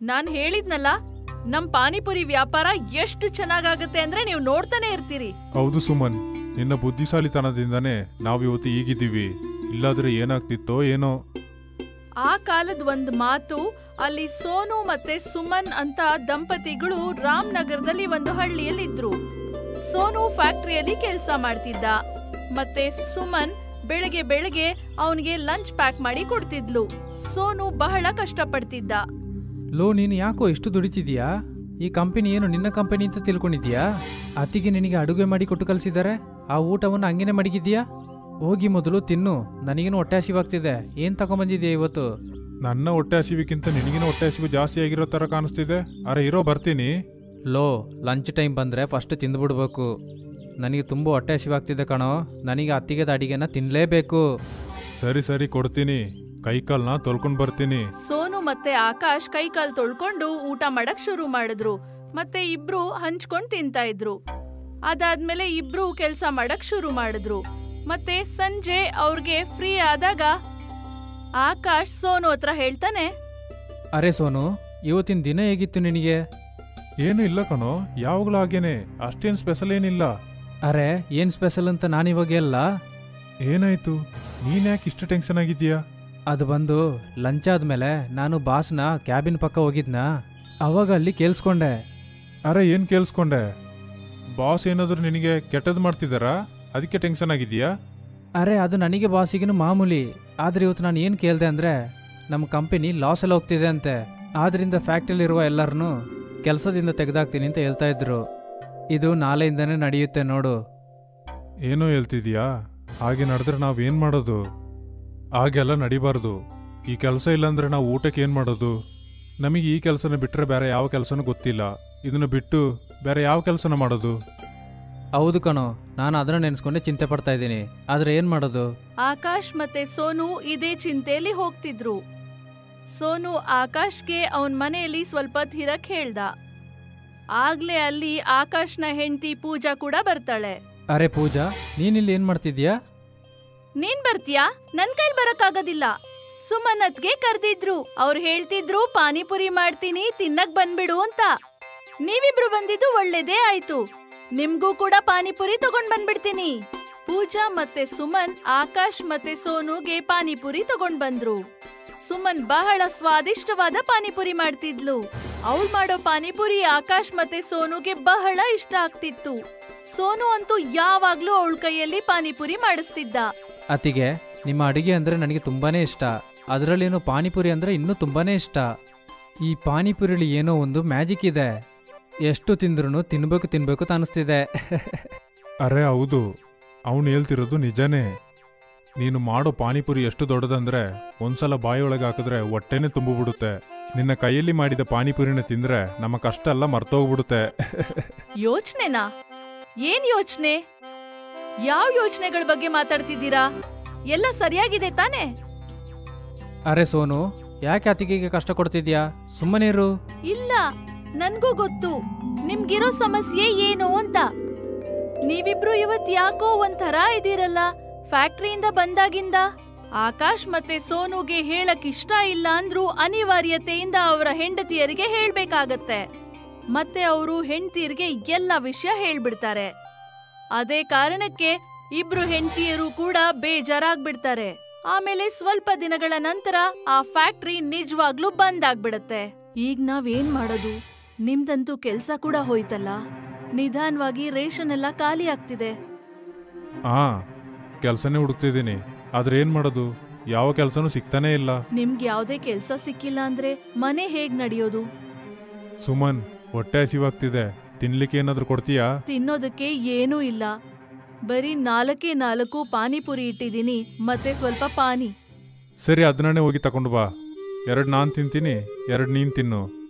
ನಾನ್ ಹೇಳಿದ್ನಲ್ಲ, ನಮ್ ಪಾನಿಪುರಿ ವ್ಯಾಪಾರ ಎಷ್ಟು ಚೆನ್ನಾಗಾಗತ್ತೆ ಅಂದ್ರೆ ನೀವು ನೋಡ್ತಾನೆ ಇರ್ತೀರಿ. ಹೌದು ಸುಮನ್, ನಿನ್ನ ಬುದ್ಧಿಶಾಲಿತನದಿಂದನೇ ನಾವಿವತ್ತು ಈಗಿದ್ದೀವಿ. ಇಲ್ಲಾದ್ರೆ ಏನಾಗ್ತಿತ್ತೋ ಏನೋ. ಆ ಕಾಲದ ಒಂದ್ ಮಾತು, ಅಲ್ಲಿ ಸೋನು ಮತ್ತೆ ಸುಮನ್ ಅಂತ ದಂಪತಿಗಳು ರಾಮನಗರದಲ್ಲಿ ಒಂದು ಹಳ್ಳಿಯಲ್ಲಿದ್ರು. ಸೋನು ಫ್ಯಾಕ್ಟರಿಯಲ್ಲಿ ಕೆಲಸ ಮಾಡ್ತಿದ್ದ, ಮತ್ತೆ ಸುಮನ್ ಬೆಳಗ್ಗೆ ಬೆಳಗ್ಗೆ ಅವನಿಗೆ ಲಂಚ್ ಪ್ಯಾಕ್ ಮಾಡಿ ಕೊಡ್ತಿದ್ಲು. ಸೋನು ಬಹಳ ಕಷ್ಟಪಡ್ತಿದ್ದ. ಲೋ, ನೀನು ಯಾಕೋ ಇಷ್ಟು ದುಡಿತಿದ್ಯಾ? ಈ ಕಂಪನಿ ಏನು ನಿನ್ನ ಕಂಪನಿ ಅಂತ ತಿಳ್ಕೊಂಡಿದ್ಯಾ? ಅತ್ತಿಗೆ ನಿನಗೆ ಅಡುಗೆ ಮಾಡಿ ಕೊಟ್ಟು ಕಲಿಸಿದ್ದಾರೆ, ಆ ಊಟವನ್ನು ಹಂಗೇನೆ ಮಡಗಿದ್ಯಾ? ಹೋಗಿ ಮೊದಲು ತಿನ್ನು, ನನಗೇನು ಹೊಟ್ಟೆ ಹಸಿವಾಗ್ತಿದೆ. ಏನ್ ತಗೊಂಬಂದಿದ್ಯಾ ಇವತ್ತು? ನನ್ನ ಹೊಟ್ಟೆ ಹಸಿವಿಗಿಂತ ನಿನಗಿನ ಹೊಟ್ಟೆ ಹಸಿವು ಜಾಸ್ತಿ ಆಗಿರೋ ತರ ಕಾಣಿಸ್ತಿದೆ. ಅರೆ ಇರೋ, ಬರ್ತೀನಿ. ಲೋ, ಲಂಚ್ ಟೈಮ್ ಬಂದರೆ ಫಸ್ಟ್ ತಿಂದುಬಿಡ್ಬೇಕು. ನನಗೆ ತುಂಬ ಹೊಟ್ಟೆ ಹಸಿವಾಗ್ತಿದೆ ಕಣೋ, ನನಗೆ ಅತ್ತಿಗೆದ ಅಡಿಗೆನ ತಿನ್ನಲೇಬೇಕು. ಸರಿ ಸರಿ ಕೊಡ್ತೀನಿ, ಕೈಕಾಲ್ನ ತೊಳ್ಕೊಂಡು ಬರ್ತೀನಿ. ಸೋನು ಮತ್ತೆ ಆಕಾಶ್ ಕೈಕಾಲ್ ತೊಳ್ಕೊಂಡು ಊಟ ಮಾಡಕ್ ಶುರು ಮಾಡಿದ್ರು. ಮತ್ತೆ ಇಬ್ರು ಹಂಚ್ಕೊಂಡ್ ತಿಂತಾ ಇದ್ರು. ಅದಾದ್ಮೇಲೆ ಇಬ್ರು ಕೆಲ್ಸ ಮಾಡಕ್ ಶುರು ಮಾಡಿದ್ರು. ಮತ್ತೆ ಸಂಜೆ ಅವ್ರಿಗೆ ಫ್ರೀ ಆದಾಗ ಆಕಾಶ್ ಸೋನು ಹತ್ರ ಹೇಳ್ತಾನೆ, ಅರೆ ಸೋನು, ಇವತ್ತಿನ ದಿನ ಹೇಗಿತ್ತು ನಿನಗೆ? ಏನು ಇಲ್ಲ ಕಣೋ, ಯಾವಾಗಲೂ ಹಾಗೇನೆ, ಅಷ್ಟೇನು ಸ್ಪೆಷಲ್ ಏನಿಲ್ಲ. ಅರೆ ಏನು ಸ್ಪೆಷಲ್ ಅಂತ ನಾನಿವಾಗ ಎಲ್ಲ. ಏನಾಯ್ತು? ನೀನ್ಯಾಕೆ ಇಷ್ಟು ಟೆನ್ಷನ್ ಆಗಿದ್ಯಾ? ಅದು ಬಂದು ಲಂಚ್ ಆದ್ಮೇಲೆ ನಾನು ಬಾಸ್ನ ಕ್ಯಾಬಿನ್ ಪಕ್ಕ ಹೋಗಿದ್ನಾ, ಅವಾಗ ಅಲ್ಲಿ ಕೇಳಿಸ್ಕೊಂಡೆ. ಅರೆ ಏನು ಕೇಳಿಸ್ಕೊಂಡೆ? ಬಾಸ್ ಏನಾದರೂ ನಿನಗೆ ಕೆಟ್ಟದ್ದು ಮಾಡ್ತಿದ್ದಾರಾ? ಅದಕ್ಕೆ ಟೆನ್ಷನ್ ಆಗಿದೆಯಾ? ಅರೆ ಅದು ನನಗೆ ಬಾಸಿಗೂ ಮಾಮೂಲಿ. ಆದರೆ ಇವತ್ತು ನಾನು ಏನು ಕೇಳಿದೆ ಅಂದರೆ, ನಮ್ಮ ಕಂಪನಿ ಲಾಸಲ್ಲಿ ಹೋಗ್ತಿದೆ ಅಂತೆ. ಆದ್ದರಿಂದ ಫ್ಯಾಕ್ಟ್ರಿಲಿರುವ ಎಲ್ಲರನ್ನೂ ಕೆಲಸದಿಂದ ತೆಗೆದಾಕ್ತೀನಿ ಅಂತ ಹೇಳ್ತಾ ಇದ್ರು. ಇದು ನಾಳೆಯಿಂದನೇ ನಡೆಯುತ್ತೆ ನೋಡು. ಏನೋ ಹೇಳ್ತಿದ್ಯಾ? ಹಾಗೆ ನಡೆದ್ರೆ ನಾವೇನು ಮಾಡೋದು? ಹಾಗೆಲ್ಲ ನಡಿಬಾರ್ದು. ಈ ಕೆಲಸ ಇಲ್ಲಾಂದ್ರೆ ನಾವು ಊಟಕ್ಕೆ ಏನು ಮಾಡೋದು? ನಮಗೆ ಈ ಕೆಲಸನ ಬಿಟ್ಟರೆ ಬೇರೆ ಯಾವ ಕೆಲಸನೂ ಗೊತ್ತಿಲ್ಲ. ಇದನ್ನು ಬಿಟ್ಟು ಬೇರೆ ಯಾವ ಕೆಲಸನ ಮಾಡೋದು? ಹೌದು ಕಣೋ, ನಾನು ಅದನ್ನ ನೆನೆಸ್ಕೊಂಡೆ ಚಿಂತೆ ಪಡ್ತಾ ಇದ್ದೀನಿ. ಆದರೆ ಏನು ಮಾಡೋದು? ಆಕಾಶ್ ಮತ್ತೆ ಸೋನು ಇದೇ ಚಿಂತೆಯಲ್ಲಿ ಹೋಗ್ತಿದ್ರು. ಸೋನು ಆಕಾಶ್ಗೆ ಅವನ್ ಮನೆಯಲ್ಲಿ ಸ್ವಲ್ಪ ಇರಕ್ ಹೇಳ್ದ. ಆಗ್ಲೇ ಅಲ್ಲಿ ಆಕಾಶ್ನ ಹೆಂಡತಿ ಪೂಜಾ ಕೂಡ ಬರ್ತಾಳೆ. ಅರೆ ಪೂಜಾ, ನೀನಿಲ್ಲಿ ಏನ್ ಮಾಡ್ತಿದ್ಯಾ? ನೀನ್ ಬರ್ತೀಯಾ? ನನ್ ಕೈಲಿ ಬರಕ್ಕಾಗೋದಿಲ್ಲ. ಸುಮನತ್ಗೆ ಕರ್ದಿದ್ರು. ಅವ್ರು ಹೇಳ್ತಿದ್ರು ಪಾನಿಪುರಿ ಮಾಡ್ತೀನಿ, ತಿನ್ನಕ್ ಬಂದ್ಬಿಡು ಅಂತ. ನೀವಿಬ್ರು ಬಂದಿದ್ದು ಒಳ್ಳೇದೇ ಆಯ್ತು. ನಿಮ್ಗೂ ಕೂಡ ಪಾನಿಪುರಿ ತಗೊಂಡ್ ಬಂದ್ಬಿಡ್ತೀನಿ. ಪೂಜಾ ಮತ್ತೆ ಸುಮನ್ ಆಕಾಶ್ ಮತ್ತೆ ಸೋನುಗೆ ಪಾನಿಪುರಿ ತಗೊಂಡ್ ಬಂದ್ರು. ಸುಮನ್ ಬಹಳ ಸ್ವಾದಿಷ್ಟವಾದ ಪಾನಿಪುರಿ ಮಾಡ್ತಿದ್ಲು. ಅವಳು ಮಾಡೋ ಪಾನಿಪುರಿ ಆಕಾಶ್ ಮತ್ತೆ ಸೋನುಗೆ ಬಹಳ ಇಷ್ಟ ಆಗ್ತಿತ್ತು. ಸೋನು ಅಂತೂ ಯಾವಾಗ್ಲೂ ಅವಳ ಕೈಯಲ್ಲಿ ಪಾನಿಪುರಿ ಮಾಡಿಸ್ತಿದ್ದ. ಅತಿಗೆ, ನಿಮ್ಮ ಅಡುಗೆ ಅಂದ್ರೆ ನನಗೆ ತುಂಬಾನೇ ಇಷ್ಟ. ಅದರಲ್ಲೇನೋ ಪಾನಿಪುರಿ ಅಂದ್ರೆ ಇನ್ನೂ ತುಂಬಾನೇ ಇಷ್ಟ. ಈ ಪಾನಿಪುರಿಲಿ ಏನೋ ಒಂದು ಮ್ಯಾಜಿಕ್ ಇದೆ. ಎಷ್ಟು ತಿಂದ್ರೂ ತಿನ್ಬೇಕು ಅನಿಸ್ತಿದೆ. ಅರೆ ಹೌದು, ಅವನು ಹೇಳ್ತಿರೋದು ನಿಜನೇ. ನೀನು ಮಾಡೋ ಪಾನಿಪುರಿ ಎಷ್ಟು ದೊಡ್ಡದಂದ್ರೆ ಒಂದ್ಸಲ ಬಾಯಿಯೊಳಗೆ ಹಾಕಿದ್ರೆ ಹೊಟ್ಟೆನೇ ತುಂಬಿಬಿಡುತ್ತೆ. ನಿನ್ನ ಕೈಯಲ್ಲಿ ಮಾಡಿದ ಪಾನಿಪುರಿನ ತಿಂದ್ರೆ ನಮ್ಮ ಕಷ್ಟ ಎಲ್ಲ ಮರ್ತೋಗ್ಬಿಡುತ್ತೆ. ಯೋಚನೆನಾ? ಏನ್ ಯೋಚನೆ? ಯಾವ ಯೋಚನೆಗಳ ಬಗ್ಗೆ ಮಾತಾಡ್ತಿದ್ದೀರಾ? ಎಲ್ಲ ಸರಿಯಾಗಿದೆ ತಾನೆ? ಅರೆ ಸೋನು, ಯಾಕೆ ಅತಿಗೆಗೆ ಕಷ್ಟ ಕೊಡ್ತಿದ್ಯಾ? ಸುಮ್ಮನಿರು. ಇಲ್ಲ, ನನ್ಗೂ ಗೊತ್ತು ನಿಮ್ಗಿರೋ ಸಮಸ್ಯೆ ಏನು ಅಂತ. ನೀವಿಬ್ರು ಇವತ್ ಯಾಕೋ ಒಂಥರ ಇದೀರಲ್ಲ ಫ್ಯಾಕ್ಟ್ರಿಯಿಂದ ಬಂದಾಗಿಂದ. ಆಕಾಶ್ ಮತ್ತೆ ಸೋನುಗೆ ಹೇಳಕ್ ಇಷ್ಟ ಇಲ್ಲ ಅಂದ್ರೂ ಅನಿವಾರ್ಯತೆಯಿಂದ ಅವರ ಹೆಂಡತಿಯರಿಗೆ ಹೇಳ್ಬೇಕಾಗತ್ತೆ. ಮತ್ತೆ ಅವರು ಹೆಂಡತಿಯರಿಗೆ ಎಲ್ಲ ವಿಷಯ ಹೇಳ್ಬಿಡ್ತಾರೆ. ಅದೇ ಕಾರಣಕ್ಕೆ ಇಬ್ರು ಹೆಂಡತಿಯರು ಕೂಡ ಬೇಜಾರಾಗ್ಬಿಡ್ತಾರೆ. ಆಮೇಲೆ ಸ್ವಲ್ಪ ದಿನಗಳ ನಂತರ ಆ ಫ್ಯಾಕ್ಟ್ರಿ ನಿಜವಾಗ್ಲೂ ಬಂದ್ ಆಗ್ಬಿಡತ್ತೆ. ಈಗ ನಾವೇನ್ ಮಾಡೋದು? ನಿಮ್ದಂತೂ ಕೆಲ್ಸ ಕೂಡ ಹೋಯ್ತಲ್ಲ. ನಿಧಾನವಾಗಿ ರೇಷನ್ ಎಲ್ಲ ಖಾಲಿ ಆಗ್ತಿದೆ. ಕೆಲಸನೇ ಹುಡುಕ್ತಿದ್ದೀನಿ, ಆದ್ರೆ ಏನ್ ಮಾಡೋದು? ಯಾವ ಕೆಲಸನೂ ಸಿಗ್ತಾನೆ ಇಲ್ಲ. ನಿಮ್ಗೆ ಯಾವ್ದೇ ಕೆಲ್ಸ ಸಿಕ್ಕಿಲ್ಲ ಅಂದ್ರೆ ಮನೆ ಹೇಗ್ ನಡೆಯೋದು? ಸುಮನ್, ಹೊಟ್ಟೆ ಹಸಿವಾಗ್ತಿದೆ, ತಿನ್ಲಿಕ್ಕೆ ಏನಾದ್ರೂ ಕೊಡ್ತೀಯಾ? ತಿನ್ನೋದಕ್ಕೆ ಏನೂ ಇಲ್ಲ. ಬರೀ 4 ಪಾನಿಪುರಿ ಇಟ್ಟಿದ್ದೀನಿ, ಮತ್ತೆ ಸ್ವಲ್ಪ ಪಾನಿ. ಸರಿ, ಅದನ್ನೇ ಹೋಗಿ ತಗೊಂಡು ಬಾ. 2 ನಾನು ತಿಂತೀನಿ, 2 ನೀನ್ ತಿನ್ನು.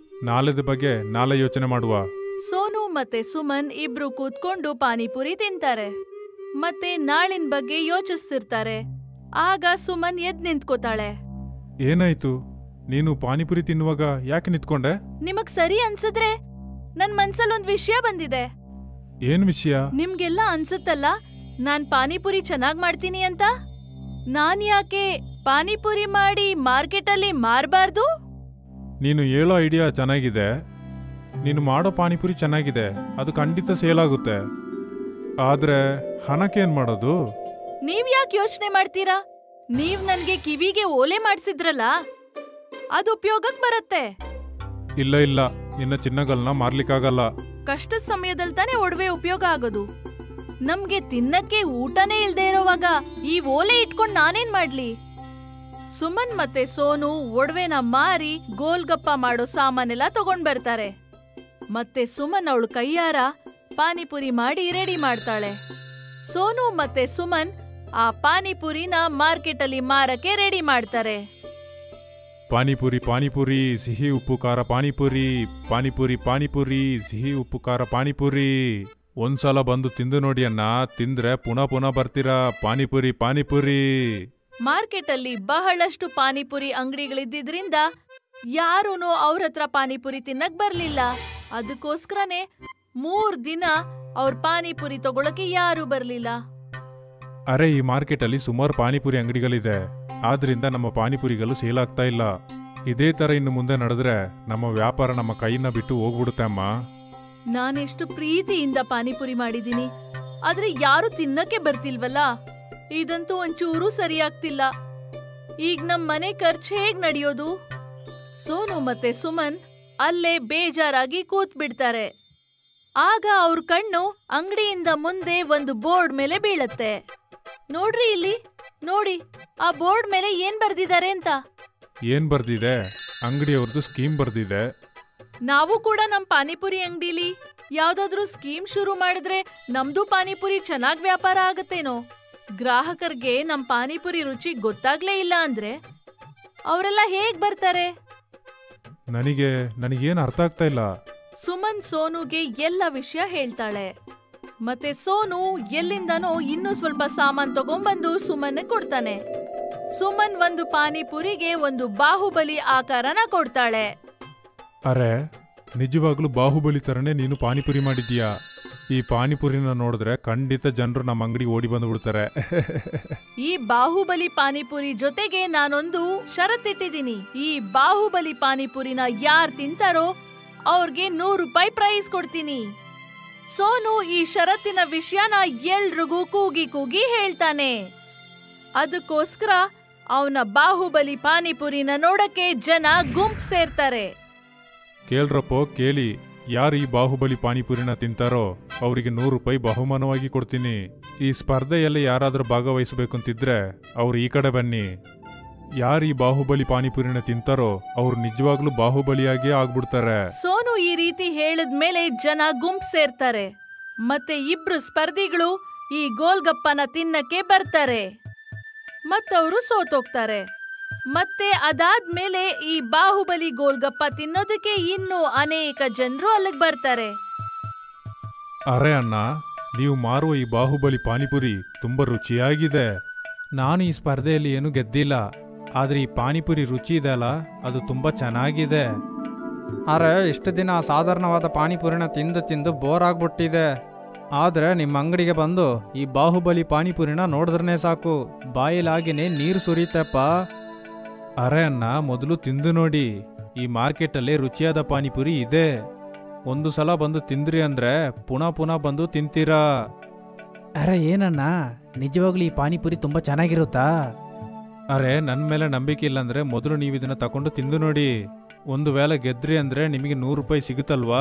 ನಾಳೆದ ಬಗ್ಗೆ ನಾಳೆ ಯೋಚನೆ ಮಾಡುವ. ಸೋನು ಮತ್ತೆ ಸುಮನ್ ಇಬ್ರು ಕೂತ್ಕೊಂಡು ಪಾನಿಪುರಿ ತಿಂತಾರೆ, ಮತ್ತೆ ನಾಳಿನ ಬಗ್ಗೆ ಯೋಚಿಸ್ತಿರ್ತಾರೆ. ಆಗ ಸುಮನ್ ಎದ್ ನಿಂತ್ಕೋತಾಳೆ. ಏನಾಯ್ತು? ನೀನು ಪಾನಿಪುರಿ ತಿನ್ನುವಾಗ ಯಾಕೆ ನಿಂತ್ಕೊಂಡೆ? ನಿಮಗ್ ಸರಿ ಅನ್ಸಿದ್ರೆ ನನ್ ಮನ್ಸಲ್ಲೊಂದ್ ವಿಷಯ ಬಂದಿದೆ. ಏನ್ ವಿಷಯ? ನಿಮ್ಗೆಲ್ಲ ಅನ್ಸುತ್ತಲ್ಲ ನಾನ್ ಪಾನಿಪುರಿ ಚೆನ್ನಾಗ್ ಮಾಡ್ತೀನಿ ಅಂತ. ನಾನ್ ಯಾಕೆ ಪಾನಿಪುರಿ ಮಾಡಿ ಮಾರ್ಕೆಟಲ್ಲಿ ಮಾರ್ಬಾರ್ದು? ನೀನು ಹೇಳೋ ಐಡಿಯಾ ಚೆನ್ನಾಗಿದೆ, ನೀನು ಮಾಡೋ ಪಾನಿಪುರಿ ಚೆನ್ನಾಗಿದೆ, ಅದು ಖಂಡಿತ ಸೇಲ್ ಆಗುತ್ತೆ. ಆದ್ರೆ ಹಣಕ್ಕೇನ್ ಮಾಡೋದು? ನೀವ್ ಯಾಕೆ ಯೋಚನೆ ಮಾಡ್ತೀರಾ? ನೀವ್ ನನ್ಗೆ ಕಿವಿಗೆ ಓಲೆ ಮಾಡ್ಸಿದ್ರಲ್ಲ, ಅದು ಉಪಯೋಗಕ್ ಬರತ್ತೆ. ಇಲ್ಲ ಇಲ್ಲ, ನಿನ್ನ ಚಿನ್ನಗಳನ್ನ ಮಾರ್ಲಿಕ್ಕಾಗಲ್ಲ. ಕಷ್ಟದ ಸಮಯದಲ್ಲಿ ತಾನೇ ಒಡವೆ ಉಪಯೋಗ ಆಗೋದು. ನಮ್ಗೆ ತಿನ್ನಕ್ಕೆ ಊಟನೇ ಇಲ್ದೇ ಇರೋವಾಗ ಈ ಓಲೆ ಇಟ್ಕೊಂಡ್ ನಾನೇನ್ ಮಾಡ್ಲಿ? ಸುಮನ್ ಮತ್ತೆ ಸೋನು ಒಡವೆನ ಮಾರಿ ಗೋಲ್ಗಪ್ಪ ಮಾಡೋ ಸಾಮಾನೆಲ್ಲ ತಗೊಂಡ್ ಬರ್ತಾರೆ. ಮತ್ತೆ ಸುಮನ್ ಅವಳು ಕೈಯಾರ ಪಾನಿಪುರಿ ಮಾಡಿ ರೆಡಿ ಮಾಡ್ತಾಳೆ. ಸೋನು ಮತ್ತೆ ಸುಮನ್ ಆ ಪಾನಿಪುರಿನ ಮಾರ್ಕೆಟ್ ಅಲ್ಲಿ ಮಾರಕ್ಕೆ ರೆಡಿ ಮಾಡ್ತಾರೆ. ಪಾನಿಪುರಿ ಪಾನಿಪುರಿ ಸಿಹಿ ಉಪ್ಪು ಖಾರ ಪಾನಿಪುರಿ, ಪಾನಿಪುರಿ ಪಾನಿಪುರಿ ಸಿಹಿ ಉಪ್ಪು ಖಾರ ಪಾನಿಪುರಿ. ಒಂದ್ಸಲ ಬಂದು ತಿಂದು ನೋಡಿ ಅಣ್ಣ, ತಿಂದ್ರೆ ಪುನಃ ಪುನಃ ಬರ್ತೀರಾ. ಪಾನಿಪುರಿ ಪಾನಿಪುರಿ. ಮಾರ್ಕೆಟ್ ಅಲ್ಲಿ ಬಹಳಷ್ಟು ಪಾನಿಪುರಿ ಅಂಗಡಿಗಳಿದ್ದಿದ್ರಿಂದ ಯಾರೂನು ಅವ್ರ ಹತ್ರ ಪಾನಿಪುರಿ ತಿನ್ನಕ್ ಬರ್ಲಿಲ್ಲ. ಅದಕ್ಕೋಸ್ಕರನೇ 3 ದಿನ ಅವ್ರ ಪಾನಿಪುರಿ ತಗೊಳಕ್ಕೆ ಯಾರು ಬರ್ಲಿಲ್ಲ. ಅರೆ, ಈ ಮಾರ್ಕೆಟ್ ಅಲ್ಲಿ ಸುಮಾರು ಪಾನಿಪುರಿ ಅಂಗಡಿಗಳಿದೆ, ಆದ್ರಿಂದ ನಮ್ಮ ಪಾನಿಪುರಿಗಳು ಸೇಲ್ ಆಗ್ತಾ ಇಲ್ಲ. ಇದೇ ತರ ಇನ್ನು ಮುಂದೆ ನಡೆದ್ರೆ ನಮ್ಮ ವ್ಯಾಪಾರ ನಮ್ಮ ಕೈನ ಬಿಟ್ಟು ಹೋಗ್ಬಿಡುತ್ತೆ ಅಮ್ಮ. ನಾನೆಷ್ಟು ಪ್ರೀತಿಯಿಂದ ಪಾನಿಪುರಿ ಮಾಡಿದೀನಿ, ಆದ್ರೆ ಯಾರು ತಿನ್ನಕ್ಕೆ ಬರ್ತಿಲ್ವಲ್ಲ. ಇದಂತೂ ಒಂಚೂರು ಸರಿಯಾಗ್ತಿಲ್ಲ. ಈಗ ನಮ್ ಮನೆ ಖರ್ಚು ಹೇಗ್ ನಡೆಯೋದು? ಸೋನು ಮತ್ತೆ ಸುಮನ್ ಅಲ್ಲೇ ಬೇಜಾರಾಗಿ ಕೂತ್ ಬಿಡ್ತಾರೆ. ಆಗ ಅವ್ರ ಕಣ್ಣು ಅಂಗಡಿಯಿಂದ ಮುಂದೆ ಒಂದು ಬೋರ್ಡ್ ಮೇಲೆ ಬೀಳತ್ತೆ. ನೋಡ್ರಿ ಇಲ್ಲಿ, ನೋಡಿ ಆ ಬೋರ್ಡ್ ಮೇಲೆ ಏನ್ ಬರ್ದಿದ್ದಾರೆ ಅಂತ. ಏನ್ ಬರ್ದಿದೆ? ಅಂಗಡಿಯವ್ರದ್ದು ಸ್ಕೀಮ್ ಬರ್ದಿದೆ. ನಾವು ಕೂಡ ನಮ್ ಪಾನಿಪುರಿ ಅಂಗಡಿಲಿ ಯಾವ್ದಾದ್ರು ಸ್ಕೀಮ್ ಶುರು ಮಾಡಿದ್ರೆ ನಮ್ದು ಪಾನಿಪುರಿ ಚೆನ್ನಾಗ್ ವ್ಯಾಪಾರ ಆಗತ್ತೇನೋ. ಗ್ರಾಹಕರಿಗೆ ನಮ್ ಪಾನಿಪುರಿ ರುಚಿ ಗೊತ್ತಾಗ್ಲೇ ಇಲ್ಲ ಅಂದ್ರೆ ಅವರೆಲ್ಲ ಹೇಗ್ ಬರ್ತಾರೆ? ನನಗೇನ್ ಅರ್ಥ ಆಗ್ತಾ ಇಲ್ಲ. ಸುಮನ್ ಸೋನುಗೆ ಎಲ್ಲ ವಿಷಯ ಹೇಳ್ತಾಳೆ. ಮತ್ತೆ ಸೋನು ಎಲ್ಲಿಂದನೋ ಇನ್ನೂ ಸ್ವಲ್ಪ ಸಾಮಾನ್ ತಗೊಂಡ್ಬಂದು ಸುಮನ್ ಕೊಡ್ತಾನೆ. ಸುಮನ್ ಒಂದು ಪಾನಿಪುರಿಗೆ ಒಂದು ಬಾಹುಬಲಿ ಆಕಾರನ ಕೊಡ್ತಾಳೆ. ಅರೆ, ನಿಜವಾಗ್ಲೂ ಬಾಹುಬಲಿ ತರನೇ ನೀನು ಪಾನಿಪುರಿ ಮಾಡಿದ್ಯಾ? ಈ ಪಾನಿಪುರಿನ ನೋಡಿದ್ರೆ ಖಂಡಿತ ಜನರು ನಮ್ಮ ಅಂಗಡಿ ಓಡಿ ಬಂದ್ಬಿಡ್ತಾರೆ. ಈ ಬಾಹುಬಲಿ ಪಾನಿಪುರಿ ಜೊತೆಗೆ ನಾನೊಂದು ಷರತ್ತಿಟ್ಟಿದ್ದೀನಿ. ಈ ಬಾಹುಬಲಿ ಪಾನಿಪುರಿನ ಯಾರ್ ತಿಂತಾರೋ ಅವ್ರಿಗೆ 100 ರೂಪಾಯಿ ಪ್ರೈಸ್ ಕೊಡ್ತೀನಿ. ಸೋನು ಈ ಷರತ್ತಿನ ವಿಷಯನ ಎಲ್ರಿಗೂ ಕೂಗಿ ಕೂಗಿ ಹೇಳ್ತಾನೆ. ಅದಕ್ಕೋಸ್ಕರ ಅವನ ಬಾಹುಬಲಿ ಪಾನಿಪುರಿನ ನೋಡಕ್ಕೆ ಜನ ಗುಂಪು ಸೇರ್ತಾರೆ. ಕೇಳ್ರಪ್ಪೋ ಕೇಳಿ, ಯಾರು ಈ ಬಾಹುಬಲಿ ಪಾನಿಪುರಿನ ತಿಂತಾರೋ ಅವರಿಗೆ 100 ರೂಪಾಯಿ ಬಹುಮಾನವಾಗಿ ಕೊಡ್ತೀನಿ. ಈ ಸ್ಪರ್ಧೆಯಲ್ಲಿ ಯಾರಾದ್ರೂ ಭಾಗವಹಿಸಬೇಕಂತಿದ್ರೆ ಅವ್ರು ಈ ಕಡೆ ಬನ್ನಿ. ಯಾರು ಈ ಬಾಹುಬಲಿ ಪಾನಿಪುರಿನ ತಿಂತಾರೋ ಅವ್ರು ನಿಜವಾಗ್ಲೂ ಬಾಹುಬಲಿಯಾಗೇ ಆಗ್ಬಿಡ್ತಾರೆ. ಸೋನು ಈ ರೀತಿ ಹೇಳಿದ್ಮೇಲೆ ಜನ ಗುಂಪು ಸೇರ್ತಾರೆ. ಮತ್ತೆ ಇಬ್ರು ಸ್ಪರ್ಧಿಗಳು ಈ ಗೋಲ್ಗಪ್ಪನ ತಿನ್ನಕ್ಕೆ ಬರ್ತಾರೆ. ಮತ್ತವರು ಸೋತೋಗ್ತಾರೆ. ಮತ್ತೆ ಅದಾದ್ಮೇಲೆ ಈ ಬಾಹುಬಲಿ ಗೋಲ್ಗಪ್ಪ ತಿನ್ನೋದಕ್ಕೆ ಇನ್ನೂ ಅನೇಕ ಜನರು ಅಲ್ಲಿಗೆ ಬರ್ತಾರೆ. ಅರೆ ಅಣ್ಣ, ನೀವು ಮಾರುವ ಈ ಬಾಹುಬಲಿ ಪಾನಿಪುರಿ ತುಂಬಾ ರುಚಿಯಾಗಿದೆ. ನಾನು ಈ ಸ್ಪರ್ಧೆಯಲ್ಲಿ ಏನು ಗೆದ್ದಿಲ್ಲ, ಆದ್ರೆ ಈ ಪಾನಿಪುರಿ ರುಚಿ ಇದೆ ಅಲ್ಲ, ಅದು ತುಂಬಾ ಚೆನ್ನಾಗಿದೆ. ಅರೆ, ಇಷ್ಟು ದಿನ ಸಾಧಾರಣವಾದ ಪಾನಿಪುರಿನ ತಿಂದು ತಿಂದು ಬೋರ್ ಆಗ್ಬಿಟ್ಟಿದೆ. ಆದ್ರೆ ನಿಮ್ಮ ಅಂಗಡಿಗೆ ಬಂದು ಈ ಬಾಹುಬಲಿ ಪಾನಿಪುರಿನ ನೋಡಿದ್ರೇ ಸಾಕು, ಬಾಯಿಲಾಗಿನೇ ನೀರು ಸುರಿತಪ್ಪ. ಅರೆ ಅಣ್ಣ, ಮೊದಲು ತಿಂದು ನೋಡಿ. ಈ ಮಾರ್ಕೆಟಲ್ಲಿ ರುಚಿಯಾದ ಪಾನಿಪುರಿ ಇದೆ. ಒಂದು ಸಲ ಬಂದು ತಿಂದ್ರಿ ಅಂದ್ರೆ ಪುನಃ ಪುನಃ ಬಂದು ತಿಂತೀರಾ. ಅರೆ ಏನಣ್ಣ, ನಿಜವಾಗ್ಲೂ ಈ ಪಾನಿಪುರಿ ತುಂಬಾ ಚೆನ್ನಾಗಿರುತ್ತಾ? ಅರೆ, ನನ್ನ ಮೇಲೆ ನಂಬಿಕೆ ಇಲ್ಲಾಂದ್ರೆ ಮೊದಲು ನೀವು ಇದನ್ನ ತಕೊಂಡು ತಿಂದು ನೋಡಿ. ಒಂದು ವೇಳೆ ಗೆದ್ರಿ ಅಂದ್ರೆ ನಿಮಗೆ 100 ರೂಪಾಯಿ ಸಿಗುತ್ತಲ್ವಾ?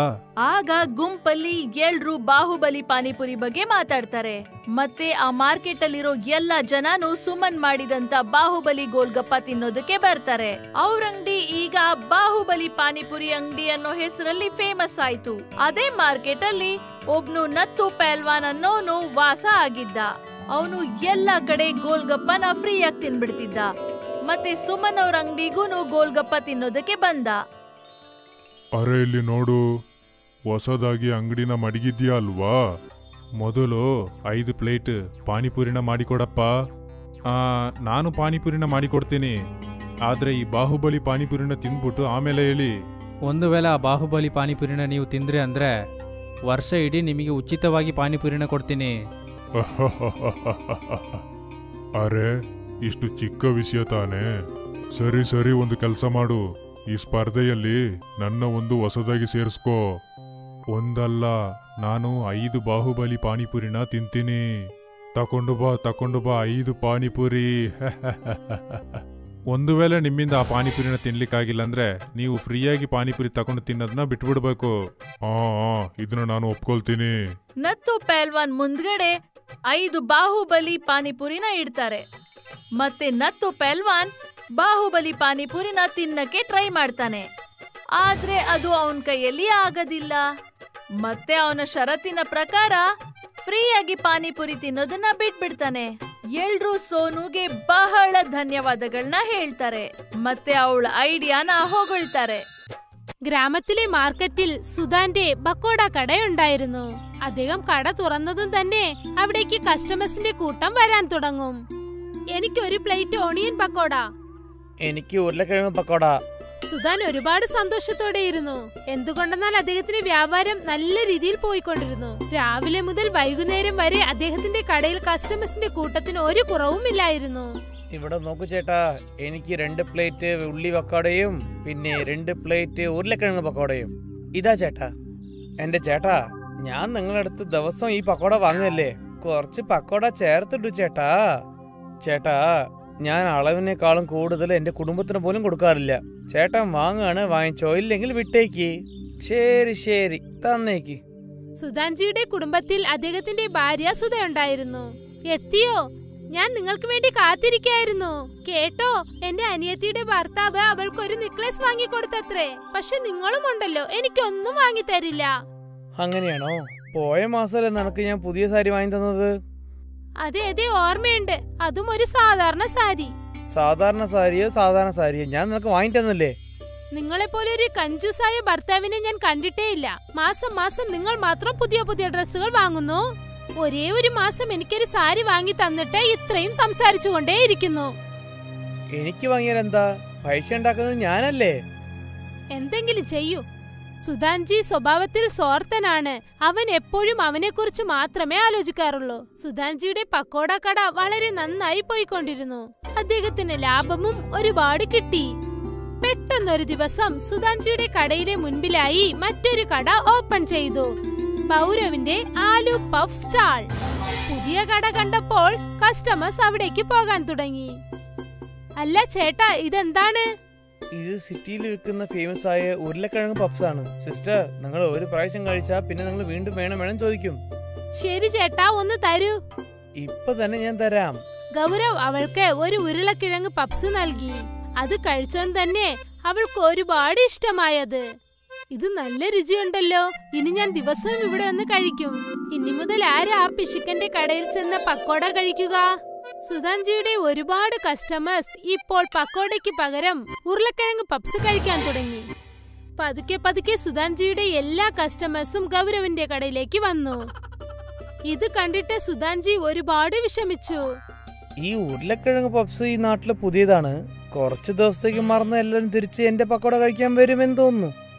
ಆಗ ಗುಂಪಲ್ಲಿ ಎಲ್ರು ಬಾಹುಬಲಿ ಪಾನಿಪುರಿ ಬಗ್ಗೆ ಮಾತಾಡ್ತಾರೆ. ಮತ್ತೆ ಆ ಮಾರ್ಕೆಟ್ ಅಲ್ಲಿರೋ ಎಲ್ಲ ಜನನು ಸುಮನ್ ಮಾಡಿದಂತ ಬಾಹುಬಲಿ ಗೋಲ್ಗಪ್ಪ ತಿನ್ನೋದಕ್ಕೆ ಬರ್ತಾರೆ. ಅವ್ರ ಅಂಗಡಿ ಈಗ ಬಾಹುಬಲಿ ಪಾನಿಪುರಿ ಅಂಗಡಿ ಅನ್ನೋ ಹೆಸರಲ್ಲಿ ಫೇಮಸ್ ಆಯ್ತು. ಅದೇ ಮಾರ್ಕೆಟ್ ಅಲ್ಲಿ ಒಬ್ನು ನತ್ತು ಪೆಲ್ವಾನ್ ಅನ್ನೋನು ವಾಸ ಆಗಿದ್ದ. ಅವನು ಎಲ್ಲ ಕಡೆ ಗೋಲ್ಗಪ್ಪನ ಫ್ರೀಯಾಗಿ ತಿನ್ಬಿಡ್ತಿದ್ದ. ಮತ್ತೆ ಸುಮನ್ ಅವ್ರ ಅಂಗಡಿಗೂನು ಗೋಲ್ಗಪ್ಪ ತಿನ್ನೋದಕ್ಕೆ ಬಂದ. ಅರೆ, ಇಲ್ಲಿ ನೋಡು, ಹೊಸದಾಗಿ ಅಂಗಡಿನ ಮಡಗಿದ್ಯಾ ಅಲ್ವಾ? ಮೊದಲು 5 ಪ್ಲೇಟ್ ಪಾನಿಪುರಿನ ಮಾಡಿಕೊಡಪ್ಪ. ನಾನು ಪಾನಿಪುರಿನ ಮಾಡಿಕೊಡ್ತೀನಿ, ಆದ್ರೆ ಈ ಬಾಹುಬಲಿ ಪಾನಿಪುರಿನ ತಿಂದ್ಬಿಟ್ಟು ಆಮೇಲೆ ಹೇಳಿ. ಒಂದು ವೇಳೆ ಆ ಬಾಹುಬಲಿ ಪಾನಿಪುರಿನ ನೀವು ತಿಂದ್ರಿ ಅಂದ್ರೆ ವರ್ಷ ಇಡೀ ನಿಮಗೆ ಉಚಿತವಾಗಿ ಪಾನಿಪುರಿನ ಕೊಡ್ತೀನಿ. ಅರೆ, ಇಷ್ಟು ಚಿಕ್ಕ ವಿಷಯ ತಾನೇ? ಸರಿ ಸರಿ, ಒಂದು ಕೆಲಸ ಮಾಡು, ಈ ಸ್ಪರ್ಧೆಯಲ್ಲಿ ನನ್ನ ಒಂದು ಹೊಸದಾಗಿ ಸೇರಿಸ್ಕೋ. ಒಂದಲ್ಲ, ನಾನು 5 ಬಾಹುಬಲಿ ಪಾನಿಪುರಿನ ತಿಂತೀನಿ. ತಕೊಂಡು ಬಾ 5 ಪಾನಿಪುರಿ. ಒಂದು ವೇಳೆ ನಿಮ್ಮಿಂದ ಆ ಪಾನಿಪುರಿನ ತಿನ್ಲಿಕ್ಕಾಗಿಲ್ಲ ಅಂದ್ರೆ ನೀವು ಫ್ರೀಯಾಗಿ ಪಾನಿಪುರಿ ತಕೊಂಡು ತಿನ್ನೋದನ್ನ ಬಿಟ್ಬಿಡ್ಬೇಕು. ಇದನ್ನ ನಾನು ಒಪ್ಕೊಳ್ತೀನಿ. ನತ್ತು ಪಹಲ್ವಾನ್ ಮುಂದ್ಗಡೆ 5 ಬಾಹುಬಲಿ ಪಾನಿಪುರಿನ ಇಡ್ತಾರೆ. ಮತ್ತೆ ನತ್ತು ಪಹಲ್ವಾನ್ ಬಾಹುಬಲಿ ಪಾನಿಪುರಿನ ತಿನ್ನಕ್ಕೆ ಟ್ರೈ ಮಾಡ್ತಾನೆ. ಆದ್ರೆ ಅದು ಅವನ ಕೈಯಲ್ಲಿ ಆಗೋದಿಲ್ಲ. ಮತ್ತೆ ಅವನ ಷರತ್ತಿನ ಪ್ರಕಾರ ಫ್ರೀಯಾಗಿ ಪಾನಿಪುರಿ ತಿನ್ನೋದನ್ನ ಬಿಟ್ಬಿಡ್ತಾನೆ. ಎಲ್ರೂ ಸೋನುಗೆ ಬಹಳ ധന്യവാദಗಳನ್ನ ಹೇಳ್ತಾರೆ. ಮತ್ತೆ അവൾ ഐഡിയാന ಹೊಗಳ್ತಾರೆ. ഗ്രാമത്തിലെ മാർക്കറ്റിൽ സുധാന്റെ പക്കോട കടയുണ്ടായിരുന്നു. അദ്ദേഹം കട തുറന്നതും തന്നെ അവിടേക്ക് കസ്റ്റമേഴ്സിന്റെ കൂട്ടം വരാൻ തുടങ്ങും. എനിക്കൊരു പ്ലേറ്റ് ഓണിയൻ പക്കോട. എനിക്ക് ഉരുളക്കിഴങ്ങ് പക്കോട. സുധാൻ ഒരുപാട് സന്തോഷത്തോടെ ഇരുന്നു. എന്തുകൊണ്ടെന്നാൽ അദ്ദേഹത്തിന്റെ വ്യാപാരം നല്ല രീതിയിൽ പോയിക്കൊണ്ടിരുന്നു. രാവിലെ മുതൽ വൈകുന്നേരം വരെ അദ്ദേഹത്തിന്റെ കടയിൽ കസ്റ്റമേഴ്സിന്റെ കൂട്ടത്തിന് ഒരു കുറവുമില്ലായിരുന്നു. ഇവിടെ നോക്കൂ ചേട്ടാ, എനിക്ക് 2 പ്ലേറ്റ് ഉള്ളി പക്കോടയും പിന്നെ 2 പ്ലേറ്റ് ഉരുളക്കിഴങ്ങ് പക്കോടയും. ഇതാ ചേട്ടാ. എന്റെ ചേട്ടാ, ഞാൻ നിങ്ങളടുത്ത് ദിവസം ഈ പക്കോട വാങ്ങല്ലേ, കുറച്ച് പക്കോട ചേർത്തിട്ടു ചേട്ടാ. ചേട്ടാ, ഞാൻ അളവിനേക്കാളും കൂടുതൽ എന്റെ കുടുംബത്തിന് പോലും കൊടുക്കാറില്ല. ചേട്ടൻ വാങ്ങാണ്, വാങ്ങിച്ചോ, ഇല്ലെങ്കിൽ വിട്ടേക്ക്. ശരി ശരി, തന്നേക്ക്. സുധാൻജിയുടെ കുടുംബത്തിൽ അദ്ദേഹത്തിന്റെ ഭാര്യ സുധയുണ്ടായിരുന്നു. എത്തിയോ? ഞാൻ നിങ്ങൾക്ക് വേണ്ടി കാത്തിരിക്കായിരുന്നു. കേട്ടോ, എന്റെ അനിയത്തിയുടെ ഭർത്താവ് അവൾക്കൊരു നെക്ലസ് വാങ്ങിക്കൊടുത്തത്രേ. പക്ഷെ നിങ്ങളും ഉണ്ടല്ലോ, എനിക്കൊന്നും വാങ്ങിത്തരില്ല. അങ്ങനെയാണോ? പോയ മാസമല്ലേ നിനക്ക് ഞാൻ പുതിയ സാരി വാങ്ങി തന്നത്? അതെ അതെ, ഓർമ്മയുണ്ട്. അതും ഒരു സാധാരണ സാരി. സാധാരണ സാരിയോ ഞാൻ നിനക്ക് വാങ്ങി തന്നല്ലേ? നിങ്ങളെപ്പോലെ ഒരു കഞ്ചൂസായ ഭർത്താവിനെ ഞാൻ കണ്ടിട്ടേ ഇല്ല. മാസം മാസം നിങ്ങൾ മാത്രം പുതിയ പുതിയ ഡ്രസ്സുകൾ വാങ്ങുന്നു. ഒരേ ഒരു മാസം എനിക്കൊരു സാരി വാങ്ങി തന്നിട്ട് ഇത്രയും സംസാരിച്ചുകൊണ്ടേയിരിക്കുന്നു. എനിക്ക് വാങ്ങിയാൽ എന്താ? പൈസ ഉണ്ടാക്കുന്നത് ഞാനല്ലേ? എന്തെങ്കിലും ചെയ്യൂ. സുധാൻജി സ്വഭാവത്തിൽ സ്വാർത്ഥനാണ്. അവൻ എപ്പോഴും അവനെക്കുറിച്ച് മാത്രമേ ആലോചിക്കാറുള്ളൂ. സുധാൻജിയുടെ പക്കോട കട വളരെ നന്നായി പോയിക്കൊണ്ടിരുന്നു. അദ്ദേഹത്തിന് ലാഭവും ഒരുപാട് കിട്ടി. പെട്ടെന്നൊരു ദിവസം സുധാൻജിയുടെ കടയിലെ മുൻപിലായി മറ്റൊരു കട ഓപ്പൺ ചെയ്തു. ഭൗരവിന്റെ ആലു പഫ് സ്റ്റാൾ. പുതിയ കട കണ്ടപ്പോൾ കസ്റ്റമേഴ്സ് അവിടേക്ക് പോകാൻ തുടങ്ങി. അല്ല ചേട്ടാ, ഇതെന്താണ്? ഇത് സിറ്റിയിൽ വിൽക്കുന്ന ഫേമസ് ആയ ഉരുളക്കിഴങ്ങ് പഫ്സ് ആണ്. സിസ്റ്റർ, നിങ്ങൾ ഒരു പ്രാവശ്യം കഴിച്ചാൽ പിന്നെ നിങ്ങൾ വീണ്ടും വേണം ചോദിക്കും. ശരി ചേട്ടാ, ഒന്ന് തരൂ. ഇപ്പൊ തന്നെ ഞാൻ തരാം. ഗൗരവ് അവൾക്ക് ഒരു ഉരുളക്കിഴങ്ങ് പപ്സ് നൽകി. അത് കഴിച്ചതും തന്നെ അവൾക്ക് ഒരുപാട് ഇഷ്ടമായത്. ഇത് നല്ല രുചിയുണ്ടല്ലോ, ഇനി ഞാൻ ദിവസവും ഇവിടെ വന്ന് കഴിക്കും. ഇനി മുതൽ ആരാ ആ പിശുക്കന്റെ കടയിൽ ചെന്ന് പക്കോട കഴിക്കുക? സുധാൻജിയുടെ ഒരുപാട് കസ്റ്റമേഴ്സ് ഇപ്പോൾ പക്കോടയ്ക്ക് പകരം ഉരുളക്കിഴങ്ങ് പപ്സ് കഴിക്കാൻ തുടങ്ങി. പതുക്കെ പതുക്കെ സുധാൻജിയുടെ എല്ലാ കസ്റ്റമേഴ്സും ഗൗരവിന്റെ കടയിലേക്ക് വന്നു. ഇത് കണ്ടിട്ട് സുധാൻജി ഒരുപാട് വിഷമിച്ചു. ഈ ഉരുളക്കിഴങ്ങ് പപ്സ് ഈ നാട്ടില് പുതിയതാണ്. കുറച്ച് ദിവസത്തേക്ക് മറന്ന് എല്ലാവരും തിരിച്ച് എന്റെ പക്കോട കഴിക്കാൻ വരുമെന്ന് തോന്നുന്നു.